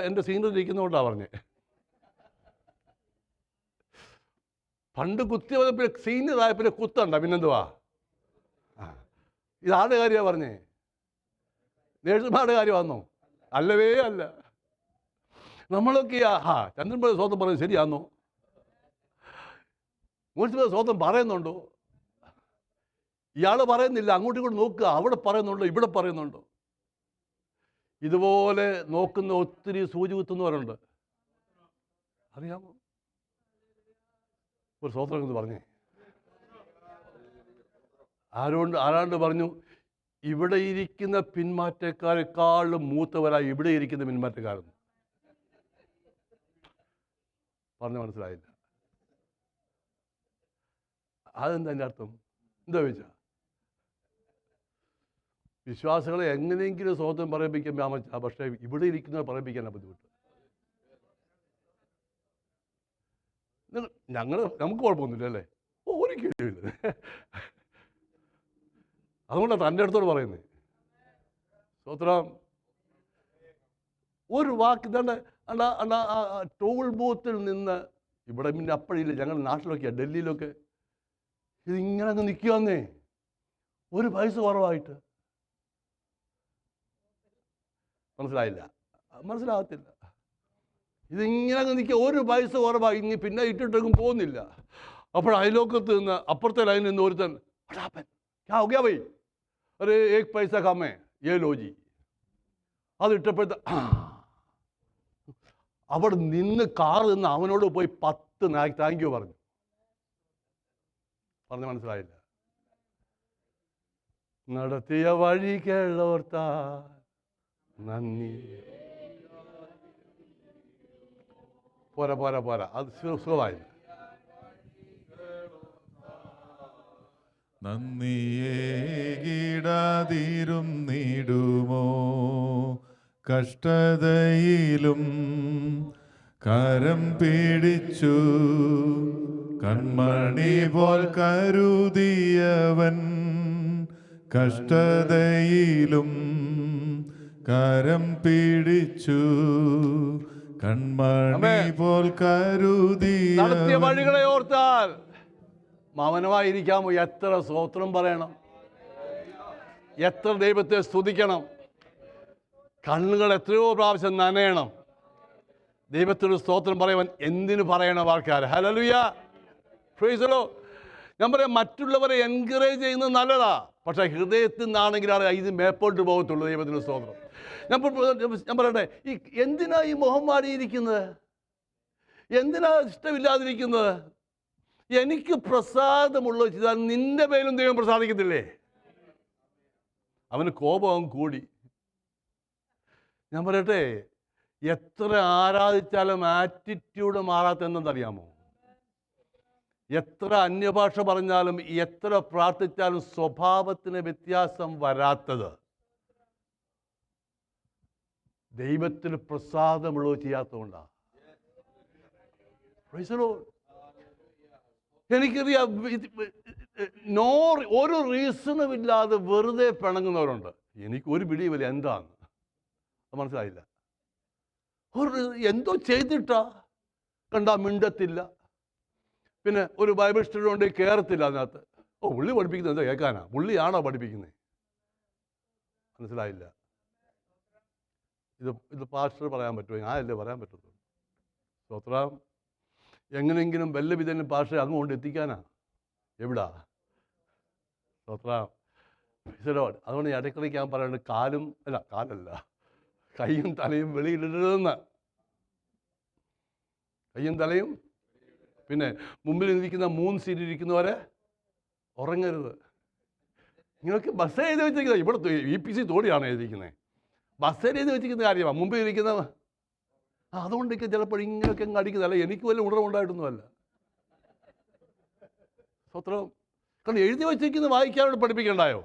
എൻ്റെ സീനിയർ ഇരിക്കുന്നതുകൊണ്ടാണ് പറഞ്ഞത്. പണ്ട് കുത്തി വന്നപ്പോൾ സീനിയർ ആയപ്പോൾ കുത്തണ്ട, പിന്നെന്തുവാ? ഇതാരുടെ കാര്യമാണ് പറഞ്ഞേ? നേഴ്സുമാരുടെ കാര്യമാണോ? അല്ലവേ അല്ല. നമ്മളൊക്കെയാ ചന്ദ്രൻപിള്ള സ്വന്തം പറയുന്നത് ശരിയാണോ? മുനിസിപ്പൽ സ്വന്തം പറയുന്നുണ്ടോ? ഇയാൾ പറയുന്നില്ല, അങ്ങോട്ടും ഇങ്ങോട്ട് നോക്കുക. അവിടെ പറയുന്നുണ്ടോ, ഇവിടെ പറയുന്നുണ്ടോ? ഇതുപോലെ നോക്കുന്ന ഒത്തിരി സൂചി കുത്തുന്നവരുണ്ട്, അറിയാമോ? ഒരു സ്വതന്ത്രം എന്ന് പറഞ്ഞേ, ആരാണ്ട് പറഞ്ഞു, ഇവിടെ ഇരിക്കുന്ന പിന്മാറ്റക്കാരെക്കാളും മൂത്തവരായി ഇവിടെ ഇരിക്കുന്ന പിന്മാറ്റക്കാരെന്ന് പറഞ്ഞ് മനസ്സിലായില്ല. അതെന്താ എൻ്റെ അർത്ഥം? എന്താ ചോദിച്ചാൽ വിശ്വാസികളെ എങ്ങനെയെങ്കിലും സ്വതന്ത്രം പറയിപ്പിക്കാൻ, പക്ഷേ ഇവിടെ ഇരിക്കുന്നവർ പറയിപ്പിക്കാനാണ് ബുദ്ധിമുട്ട്. നമുക്ക് കുഴപ്പമൊന്നുമില്ല അല്ലേ? ഒരിക്കലും. അതുകൊണ്ടാണ് തൻ്റെ അടുത്തോട് പറയുന്നത്. സ്തോത്രം. ഒരു വാക്ക് ഇതാണ്ട് ടോൾ ബൂത്തിൽ നിന്ന് ഇവിടെ പിന്നെ അപ്പഴില്ല, ഞങ്ങളുടെ നാട്ടിലൊക്കെയാണ്, ഡൽഹിയിലൊക്കെ ഇതിങ്ങനെ അങ്ങ് നിൽക്കുകയെന്നേ, ഒരു പൈസ കുറവായിട്ട്. മനസ്സിലാകത്തില്ല. ഇതിങ്ങനെ അങ്ങ് നിൽക്കുക, ഒരു പൈസ കുറവായി, ഇനി പിന്നെ ഇട്ടിട്ടെങ്കിലും പോകുന്നില്ല. അപ്പോൾ അയലോക്കത്ത് നിന്ന് അപ്പുറത്തെ ലൈനിൽ നിന്ന് ഒരുത്തൻ ക്യാ ഹോ ഗയാ ഭൈ, അരേ ഏക് പൈസ കമ്മേ യേ ലോ ജി. അതിട്ടപ്പോഴത്തെ അവിടെ നിന്ന് കാറ് നിന്ന് അവനോട് പോയി 10 താങ്ക് യു പറഞ്ഞു. മനസ്സിലായില്ല. നടത്തിയ വഴികളോർത്താ നന്ദി. പോരാ, അത് സുഖമായില്ല. നന്ദിയേകിടാതിരുന്നിടുമോ? കഷ്ടതയിലും കരം പിടിച്ചു കൺമണി പോൽ കരുതിയവൻ, കഷ്ടതയിലും കരം പിടിച്ചു കൺമണി പോൽ നടത്തിയ കരുതിയവൻ. വഴികളെ ഓർത്താൽ മൗനമായിരിക്കാമോ? എത്ര സ്തോത്രം പറയണം, എത്ര ദൈവത്തെ സ്തുതിക്കണം. കണ്ണുകൾ എത്രയോ പ്രാവശ്യം നനയണം. ദൈവത്തിന് സ്തോത്രം പറയുവാൻ എന്തിനു പറയണം ആൾക്കാർ? Hallelujah, price the Lord. ഞാൻ പറയാം, മറ്റുള്ളവരെ എൻകറേജ് ചെയ്യുന്നത് നല്ലതാ, പക്ഷേ ഹൃദയത്തിൽ നിന്നാണെങ്കിലാണ് ഇത് മേപ്പോട്ട് പോകത്തുള്ളൂ. ദൈവത്തിന് സ്തോത്രം. ഞാൻ പറയട്ടെ, ഈ എന്തിനാ ഈ മുഖം വാടിയിരിക്കുന്നത്? എന്തിനാ ഇഷ്ടമില്ലാതിരിക്കുന്നത്? എനിക്ക് പ്രസാദമുള്ളത് ചെയ്താൽ നിന്റെ മേലും ദൈവം പ്രസാദിക്കത്തില്ലേ? അവന് കോപം കൂടി. ഞാൻ പറയട്ടെ, എത്ര ആരാധിച്ചാലും ആറ്റിറ്റ്യൂഡ് മാറാത്ത എന്തെന്നറിയാമോ? എത്ര അന്യഭാഷ പറഞ്ഞാലും എത്ര പ്രാർത്ഥിച്ചാലും സ്വഭാവത്തിന് വ്യത്യാസം വരാത്തത് ദൈവത്തിന് പ്രസാദമുള്ളത് ചെയ്യാത്തതുകൊണ്ടാണ്. എനിക്കറിയാം, ഒരു റീസണും ഇല്ലാതെ വെറുതെ പിണങ്ങുന്നവരുണ്ട്. എനിക്ക് ഒരു പിടിയുമില്ല എന്താന്ന്, അത് മനസ്സിലായില്ല. എന്തോ ചെയ്തിട്ടാ കണ്ടാ മിണ്ടത്തില്ല, പിന്നെ ഒരു ബൈബിൾ സ്റ്റഡി കൊണ്ട് കയറത്തില്ല അതിനകത്ത്. ഓ, പുള്ളി പഠിപ്പിക്കുന്നത് എന്താ കേൾക്കാനാ? പുള്ളിയാണോ പഠിപ്പിക്കുന്നത്? മനസ്സിലായില്ല. ഇത് പാസ്റ്റർ പറയാൻ പറ്റുമോ? ഞാനല്ലേ പറയാൻ പറ്റത്തുള്ളൂ. സ്തോത്രം. എങ്ങനെയെങ്കിലും വല്ല വിധേനും പാസ്റ്റർ അങ്ങോട്ട് എത്തിക്കാനാ? എവിടാ? സ്തോത്രം. അതുകൊണ്ട് ഇടയ്ക്കിടയ്ക്ക് ഞാൻ പറയുന്നത് കാലല്ല കൈയും തലയും വെളിയിലിടരുതെന്ന്. കൈയും തലയും, പിന്നെ മുമ്പിൽ ഇരിക്കുന്ന 3 സീറ്റ് ഇരിക്കുന്നവരെ ഉറങ്ങരുത്. നിങ്ങൾക്ക് ബസ് എഴുതി വെച്ചിരിക്കുന്നത് ഇവിടെ EPC തോടിയാണ് എഴുതിയിരിക്കുന്നത്. ബസ്സിൽ എഴുതി വെച്ചിരിക്കുന്ന കാര്യമാണ്. മുമ്പിൽ ഇരിക്കുന്ന അതുകൊണ്ടൊക്കെ ചിലപ്പോൾ ഇങ്ങനെയൊക്കെ അങ്ങ് അടിക്കുന്നതല്ല. എനിക്ക് വല്ല ഉണർവുണ്ടായിട്ടൊന്നുമല്ല. സ്വത്രം. കാരണം എഴുതി വെച്ചിരിക്കുന്നത് വായിക്കാനോട് പഠിപ്പിക്കണ്ടായോ?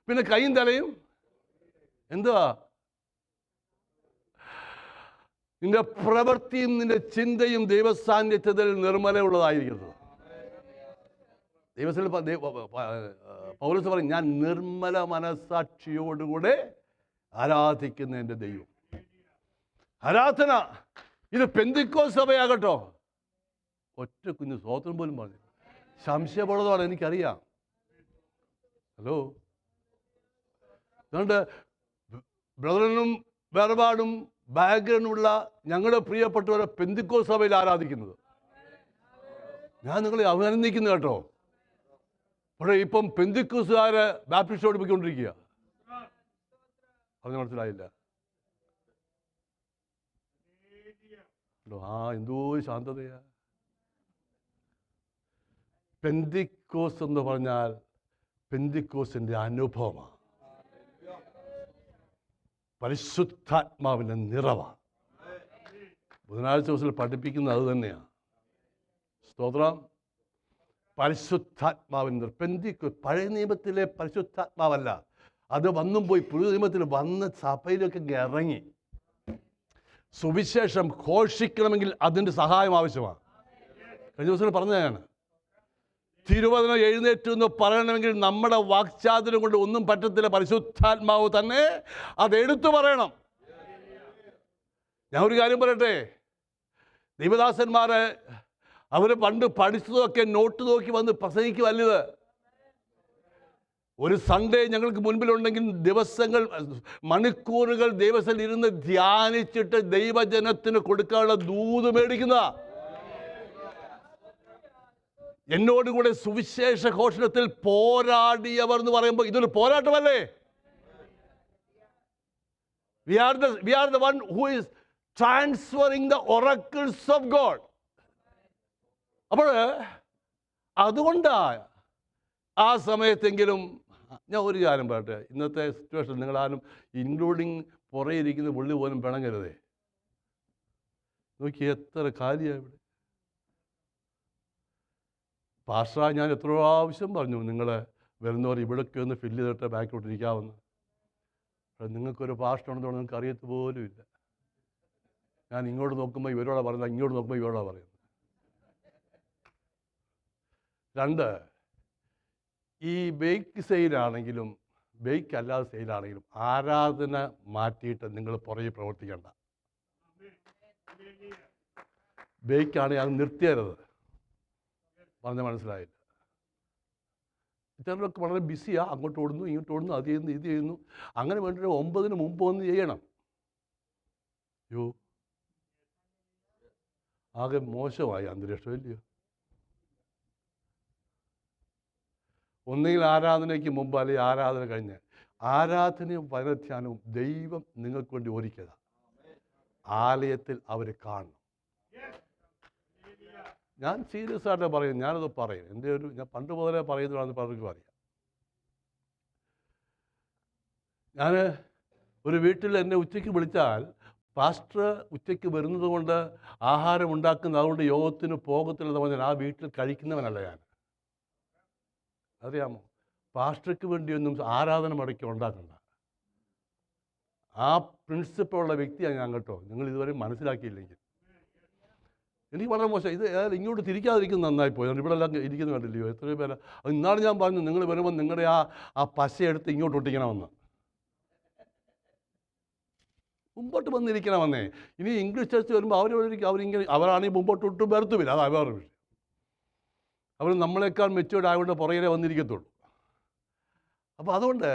പിന്നെ കൈയും തലയും എന്തുവാ? നിന്റെ പ്രവൃത്തിയും നിന്റെ ചിന്തയും ദൈവസാന്നിധ്യത്തിൽ നിർമ്മലമുള്ളതായിരിക്കുന്നത്. ദൈവത്തിൽ പൗലോസ് പറയും, ഞാൻ നിർമ്മല മനസാക്ഷിയോടുകൂടെ ആരാധിക്കുന്ന എൻ്റെ ദൈവം. ആരാധന ഇത് പെന്തിക്കോസ്ത് സഭയാകട്ടോ. ഒറ്റ കുഞ്ഞ് സ്തോത്രം പോലും പറഞ്ഞു. സംശയമുള്ളതാണ് എനിക്കറിയാം. ഹലോ, അതുകൊണ്ട് ബ്രദറിനും വേർപാടും ബാക്ക്ഗ്രൗണ്ടുള്ള ഞങ്ങളുടെ പ്രിയപ്പെട്ടവരെ പെന്തിക്കോസ്ത് സഭയിൽ ആരാധിക്കുന്നത്. ഞാൻ നിങ്ങളെ അഭിനന്ദിക്കുന്നു കേട്ടോ. പക്ഷേ ഇപ്പം പെന്തിക്കോസ്തുകാരെ ബാപ്റ്റിസ്റ്റ് പഠിപ്പിക്കൊണ്ടിരിക്കുക. പറഞ്ഞ മനസ്സിലായില്ല? എന്തോ ശാന്തതയാ. പെന്തിക്കോസ്ത് എന്ന് പറഞ്ഞാൽ പെന്തിക്കോസ്തിൻ്റെ അനുഭവമാണ്. പരിശുദ്ധാത്മാവിൻ്റെ നിറവാണ്. ബുധനാഴ്ച ദിവസത്തിൽ പഠിപ്പിക്കുന്നത് അത് തന്നെയാണ്. സ്തോത്രം. പരിശുദ്ധാത്മാവിൻ്റെ പഴയ നിയമത്തിലെ പരിശുദ്ധാത്മാവല്ല, അത് വന്നും പോയി പുതിയ നിയമത്തിൽ വന്ന് സഭയിലൊക്കെ ഇറങ്ങി സുവിശേഷം ഘോഷിക്കണമെങ്കിൽ അതിൻ്റെ സഹായം ആവശ്യമാണ്. കഴിഞ്ഞ ദിവസം പറഞ്ഞതാണ്, തിരുവചനം എഴുന്നേറ്റ് എന്ന് പറയണമെങ്കിൽ നമ്മുടെ വാക്ചാതുര്യം കൊണ്ട് ഒന്നും പറ്റത്തില്ല. പരിശുദ്ധാത്മാവ് തന്നെ അതെടുത്തു പറയണം. ഞാൻ ഒരു കാര്യം പറയട്ടെ, ദൈവദാസന്മാരെ അവർ പണ്ട് പഠിച്ചതൊക്കെ നോട്ട് നോക്കി വന്ന് പ്രസംഗിക്കുമല്ലത്. ഒരു സൺഡേ ഞങ്ങൾക്ക് മുൻപിലുണ്ടെങ്കിൽ ദിവസങ്ങൾ മണിക്കൂറുകൾ ദിവസം ഇരുന്ന് ധ്യാനിച്ചിട്ട് ദൈവജനത്തിന് കൊടുക്കാനുള്ള ദൂത് മേടിക്കുന്ന എന്നോടുകൂടെ സുവിശേഷ ഘോഷണത്തിൽ പോരാടിയവർ എന്ന് പറയുമ്പോൾ ഇതൊരു പോരാട്ടമല്ലേ? We are the one who is transferring the oracles of God. അപ്പോൾ അതുകൊണ്ടാ ആ സമയത്തെങ്കിലും ഞാൻ ഒരു കാര്യം പറയട്ടെ, ഇന്നത്തെ സിറ്റുവേഷൻ നിങ്ങളാരും ഇൻക്ലൂഡിങ് പുറകെ ഇരിക്കുന്ന പുള്ളി പോലും പിണങ്ങരുതേ. നോക്കി എത്ര കാര്യമാണ് ഇവിടെ. പാസ്റ്റർ ഞാൻ എത്ര പ്രാവശ്യം പറഞ്ഞു നിങ്ങൾ വരുന്നവർ ഇവിടേക്ക് ഒന്ന് ഫില്ല് ചെയ്തിട്ട് ബാക്കോട്ട് ഇരിക്കാവുന്ന. നിങ്ങൾക്കൊരു പാസ്റ്റർ ഉണ്ടെന്ന് നിങ്ങൾക്ക് അറിയത്ത് പോലും ഇല്ല. ഞാൻ ഇങ്ങോട്ട് നോക്കുമ്പോൾ ഇവരോടാണ് പറയുന്നത്, ഇങ്ങോട്ട് നോക്കുമ്പോൾ ഇവരോടാണ് പറയുന്നത്. 2, ഈ ബേക്ക് സെയിലാണെങ്കിലും ബേക്ക് അല്ലാതെ സെയിലാണെങ്കിലും ആരാധന മാറ്റിയിട്ട് നിങ്ങൾ പുറകെ പ്രവർത്തിക്കേണ്ട. ബേക്കാണെങ്കിൽ അത് നിർത്തിയരുത്. പറഞ്ഞാൽ മനസ്സിലായില്ല. ചിലരൊക്കെ വളരെ ബിസിയാണ്, അങ്ങോട്ട് ഓടുന്നു ഇങ്ങോട്ട് ഓടുന്നു, അത് ചെയ്യുന്നു ഇത് ചെയ്യുന്നു. അങ്ങനെ വേണ്ടിയിട്ട് 9-ന് മുമ്പ് വന്ന് ചെയ്യണം. യോ ആകെ മോശമായി അന്തരീക്ഷം ഇല്ലയോ? ഒന്നുകിൽ ആരാധനയ്ക്ക് മുമ്പ് അല്ലെങ്കിൽ ആരാധന കഴിഞ്ഞ്. ആരാധനയും വചനധ്യാനവും ദൈവം നിങ്ങൾക്ക് വേണ്ടി ഒരുക്കിയതാണ്. ആലയത്തിൽ അവർ കാണണം. ഞാൻ സീരിയസ് ആയിട്ട് പറയും, ഞാനത് പറയും. എൻ്റെ ഞാൻ പണ്ട് മുതലേ പറയുന്നതാണെന്ന് പലർക്കും അറിയാം. ഞാൻ ഒരു വീട്ടിൽ എന്നെ ഉച്ചയ്ക്ക് വിളിച്ചാൽ പാസ്റ്റർ ഉച്ചയ്ക്ക് വരുന്നത് കൊണ്ട് ആഹാരം ഉണ്ടാക്കുന്ന, അതുകൊണ്ട് യോഗത്തിന് പോകത്തില്ലെന്ന് പറഞ്ഞാൽ ആ വീട്ടിൽ കഴിക്കുന്നവനല്ല ഞാൻ. അറിയാമോ? പാസ്റ്റർക്ക് വേണ്ടിയൊന്നും ആരാധന മടക്കി ഉണ്ടാക്കണ്ട. ആ പ്രിൻസിപ്പളുള്ള വ്യക്തിയാണ് ഞാൻ കേട്ടോ. നിങ്ങൾ ഇതുവരെ മനസ്സിലാക്കിയില്ലെങ്കിൽ എനിക്ക് വളരെ മോശം. ഇത് ഇങ്ങോട്ട് തിരിക്കാതിരിക്കുന്നത് നന്നായി പോയി. ഇവിടെ എല്ലാം ഇരിക്കുന്നത് കണ്ടില്ലയോ എത്രയോ പേര്. അത് ഇന്നാണ് ഞാൻ പറഞ്ഞു, നിങ്ങൾ വരുമ്പോൾ നിങ്ങളുടെ ആ പശ എടുത്ത് ഇങ്ങോട്ട് ഒട്ടിക്കണമെന്ന്. മുമ്പോട്ട് വന്നിരിക്കണമെന്നേ. ഇനി ഇംഗ്ലീഷ് ചർച്ച് വരുമ്പോൾ അവരാണെങ്കിൽ മുമ്പോട്ട് ഒട്ടും വരത്തുമില്ല. അതാ വേറെ വിഷയം. അവർ നമ്മളെക്കാൾ മെച്ചുവേർഡ് ആയതുകൊണ്ട് പുറകിലെ വന്നിരിക്കത്തുള്ളൂ. അപ്പോൾ അതുകൊണ്ട്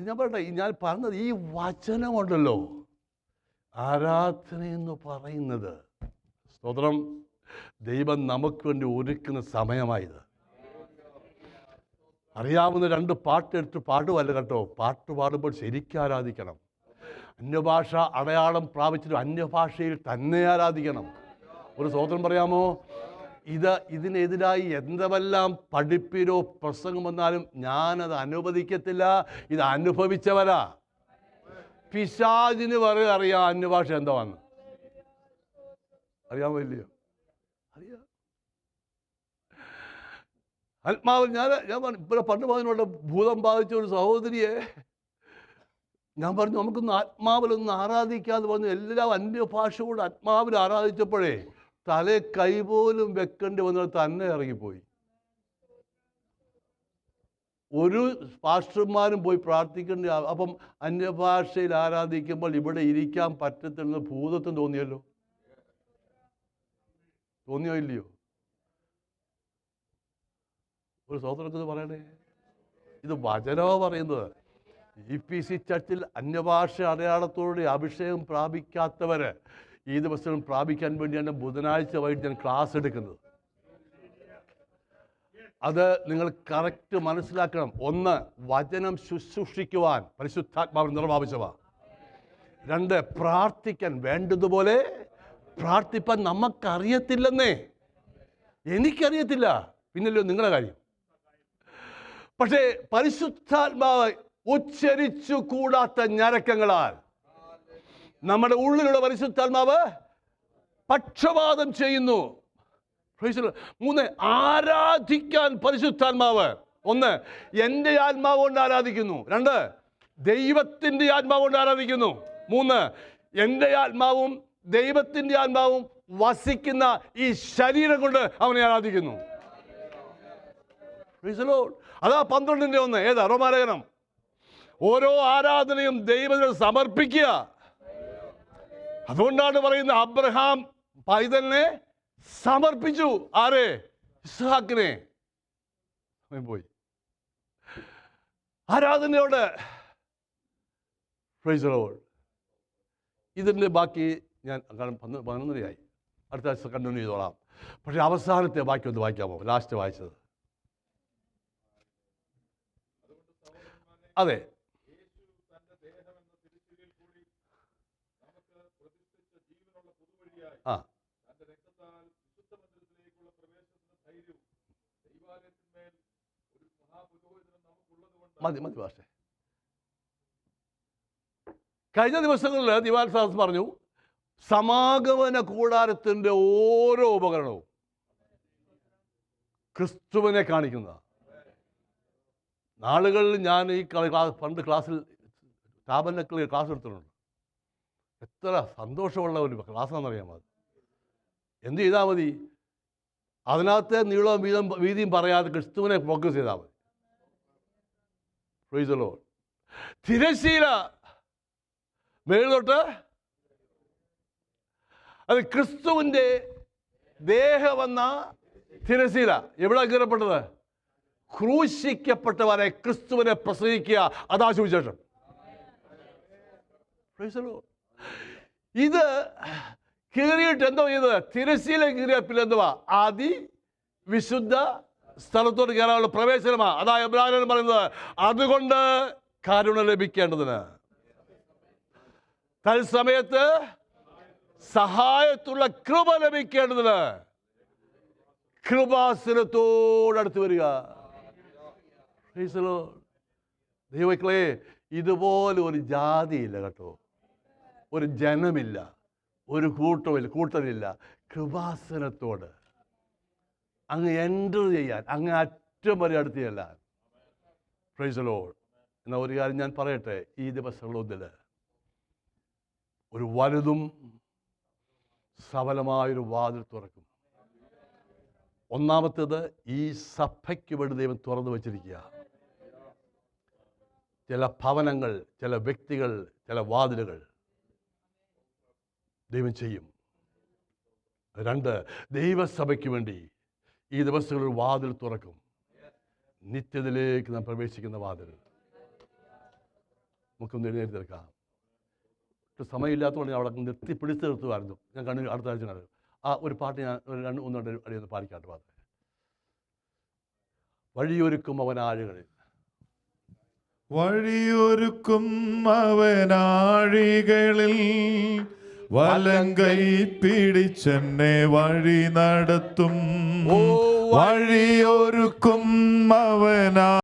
ഞാൻ പറയട്ടെ, ഞാൻ പറഞ്ഞത് ഈ വചനമുണ്ടല്ലോ, ആരാധനയെന്ന് പറയുന്നത്, സ്തോത്രം, ദൈവം നമുക്ക് വേണ്ടി ഒരുക്കുന്ന സമയമായത്. അറിയാവുന്ന 2 പാട്ടെടുത്ത് പാടുമല്ല കേട്ടോ. പാട്ട് പാടുമ്പോൾ ശരിക്കും ആരാധിക്കണം. അന്യഭാഷ അടയാളം പ്രാപിച്ചിട്ട് അന്യഭാഷയിൽ തന്നെ ആരാധിക്കണം. ഒരു സ്തോത്രം പറയാമോ? ഇതിനെതിരായി എന്തെല്ലാം പഠിപ്പിനോ പ്രസംഗം വന്നാലും ഞാനത് അനുവദിക്കത്തില്ല. ഇത് അനുഭവിച്ചവരാ. പിശാചിന് വരെ അറിയാം അന്യഭാഷ എന്താണെന്ന്. അറിയാമോ ഇല്ലയോ? അറിയാം. ആത്മാവിൽ ഞാൻ ഇവിടെ പണ്ട് പറഞ്ഞുകൊണ്ട് ഭൂതം ബാധിച്ച ഒരു സഹോദരിയെ ഞാൻ പറഞ്ഞു, നമുക്കൊന്ന് ആത്മാവിലൊന്ന് ആരാധിക്കാതെ പറഞ്ഞു. എല്ലാം അന്യഭാഷയോട് ആത്മാവിൽ ആരാധിച്ചപ്പോഴേ തലേ കൈ പോലും വെക്കേണ്ടി വന്നത് തന്നെ ഇറങ്ങിപ്പോയി. ഒരു പാസ്റ്റർമാരും പോയി പ്രാർത്ഥിക്കേണ്ട. അപ്പം അന്യഭാഷയിൽ ആരാധിക്കുമ്പോൾ ഇവിടെ ഇരിക്കാൻ പറ്റത്തില്ലെന്ന് ഭൂതത്തിന് തോന്നിയല്ലോ. തോന്നിയോ ഇല്ലയോ? ഒരു സഹോദരത്തിന് പറയണേ, ഇത് വചനമോ പറയുന്നത്. EPC ചർച്ചിൽ അന്യഭാഷ അടയാളത്തോടെ അഭിഷേകം പ്രാപിക്കാത്തവർ ഈ ദിവസം പ്രാപിക്കാൻ വേണ്ടിയാണ് ബുധനാഴ്ച വൈകിട്ട് ഞാൻ ക്ലാസ് എടുക്കുന്നത്. അത് നിങ്ങൾ കറക്റ്റ് മനസ്സിലാക്കണം. 1, വചനം ശുശ്രൂഷിക്കുവാൻ പരിശുദ്ധാത്മാവിന് നിറവാവശ്യമാണ്. 2, പ്രാർത്ഥിക്കാൻ വേണ്ടതുപോലെ പ്രാർത്ഥിപ്പാൻ നമുക്കറിയത്തില്ലെന്നേ. എനിക്കറിയത്തില്ല, പിന്നല്ലോ നിങ്ങളുടെ കാര്യം. പക്ഷേ പരിശുദ്ധാത്മാവ് ഉച്ചരിച്ചു കൂടാത്ത ഞരക്കങ്ങളാൽ നമ്മുടെ ഉള്ളിലുള്ള പരിശുദ്ധാത്മാവ് പക്ഷപാതം ചെയ്യുന്നു. 3, ആരാധിക്കാൻ പരിശുദ്ധാത്മാവ്. 1, എൻ്റെ ആത്മാവ് കൊണ്ട് ആരാധിക്കുന്നു. 2, ദൈവത്തിൻ്റെ ആത്മാവ് കൊണ്ട് ആരാധിക്കുന്നു. 3, എൻ്റെ ആത്മാവും ദൈവത്തിൻ്റെ ആത്മാവും വസിക്കുന്ന ഈ ശരീരം കൊണ്ട് അവനെ ആരാധിക്കുന്നു. അതാ 12-ന്റെ 1. ഏതാ? റോമാലേഖനം. ഓരോ ആരാധനയും ദൈവത്തിന് സമർപ്പിക്കുക. അതുകൊണ്ടാണ് പറയുന്നത്, അബ്രഹാം പൈതലിനെ സമർപ്പിച്ചു. ആരെ? ഇസ്ഹാക്കിനെ. പോയി ആരാധനയോട്. Price the Lord. ഇതിൻ്റെ ബാക്കി ഞാൻ 11:30 അടുത്ത ആഴ്ച കണ്ടിന്യൂ ചെയ്തോളാം. പക്ഷേ അവസാനത്തെ ബാക്കി ഒന്ന് വായിക്കാമോ? ലാസ്റ്റ് വായിച്ചത്. അതെ, ആ മതി ഭാഷ. കഴിഞ്ഞ ദിവസങ്ങളിൽ ദിവാൽ സാസ് പറഞ്ഞു, സമാഗമന കൂടാരത്തിൻ്റെ ഓരോ ഉപകരണവും ക്രിസ്തുവിനെ കാണിക്കുന്ന നാളുകളിൽ ഞാൻ ഈ പണ്ട് ക്ലാസ്സിൽ ടാബർനക്കിൾ ക്ലാസ് എടുത്തിട്ടുണ്ട്. എത്ര സന്തോഷമുള്ള ഒരു ക്ലാസ്സാണെന്നറിയാമോ അത്. എന്ത് ചെയ്താൽ മതി? അതിനകത്തെ നീളവും വീതിയും പറയാതെ ക്രിസ്തുവിനെ ഫോക്കസ് ചെയ്താൽ മതി. Price the Lord. തിരശ്ശീല മേലോട്ട്, അത് ക്രിസ്തുവിൻ്റെ ദേഹമെന്ന തിരശ്ശീല എവിടെ കീറപ്പെട്ടത്? ക്രൂശിക്കപ്പെട്ടവരെ ക്രിസ്തുവിനെ പ്രസംഗിക്കുക, അതാ സുവിശേഷം. Price the Lord. ഇത് കീറിയിട്ട് എന്തോ ചെയ്തത്? തിരശ്ശീല കീറിയ പിന്നെ എന്തുവാ? ആദി വിശുദ്ധ സ്ഥലത്തോട്ട് കയറാനുള്ള പ്രവേശനമാണ്. അതാ എബ്രായർ പറയുന്നത്. അതുകൊണ്ട് കരുണ ലഭിക്കേണ്ടതിന്, തത്സമയത്ത് സഹായത്തുള്ള കൃപ ലഭിക്കേണ്ടതിന് കൃപാസനത്തോടടുത്ത് വരിക. ദൈവമക്കളെ, ഇതുപോലെ ഒരു ജാതിയില്ല കേട്ടോ, ഒരു ജനമില്ല, ഒരു കൂട്ടമില്ല. കൃപാസനത്തോട് അങ്ങ് എൻ്റർ ചെയ്യാൻ, അങ്ങ് അറ്റം വരെ അടുത്ത് ചെല്ലാൻ. Price the Lord. എന്നാൽ ഒരു കാര്യം ഞാൻ പറയട്ടെ, ഈ ദിവസങ്ങളൊന്നിൽ ഒരു വലുതും സഫലമായൊരു വാതിൽ തുറക്കും. ഒന്നാമത്തേത്, ഈ സഭയ്ക്ക് വേണ്ടി ദൈവം തുറന്നു വച്ചിരിക്കുക. ചില ഭവനങ്ങൾ, ചില വ്യക്തികൾ, ചില വാതിലുകൾ ദൈവം ചെയ്യും. 2, ദൈവസഭയ്ക്ക് വേണ്ടി ഈ ദിവസങ്ങളിൽ വാതിൽ തുറക്കും. നിത്യതയിലേക്ക് നാം പ്രവേശിക്കുന്ന വാതിൽ. നമുക്കൊന്ന് എഴുന്നേറ്റ് നിൽക്കാം. സമയമില്ലാത്തതുകൊണ്ട് ഞാൻ അവിടെ നിർത്തി പിടിച്ചു നിർത്തുമായിരുന്നു. ഞാൻ അടുത്ത ആഴ്ച കണ്ടു. ഒരു പാട്ട് ഞാൻ ഒന്ന് അടിയൊന്ന് പാടിക്കാട്ട്. പാട്ട് വഴിയൊരുക്കും അവനാഴികളിൽ, വഴിയൊരുക്കും അവനാഴികളിൽ വലങ്കൈ പിടിച്ചെന്നെ വഴി നടത്തും. വഴിയൊരുക്കും അവനാ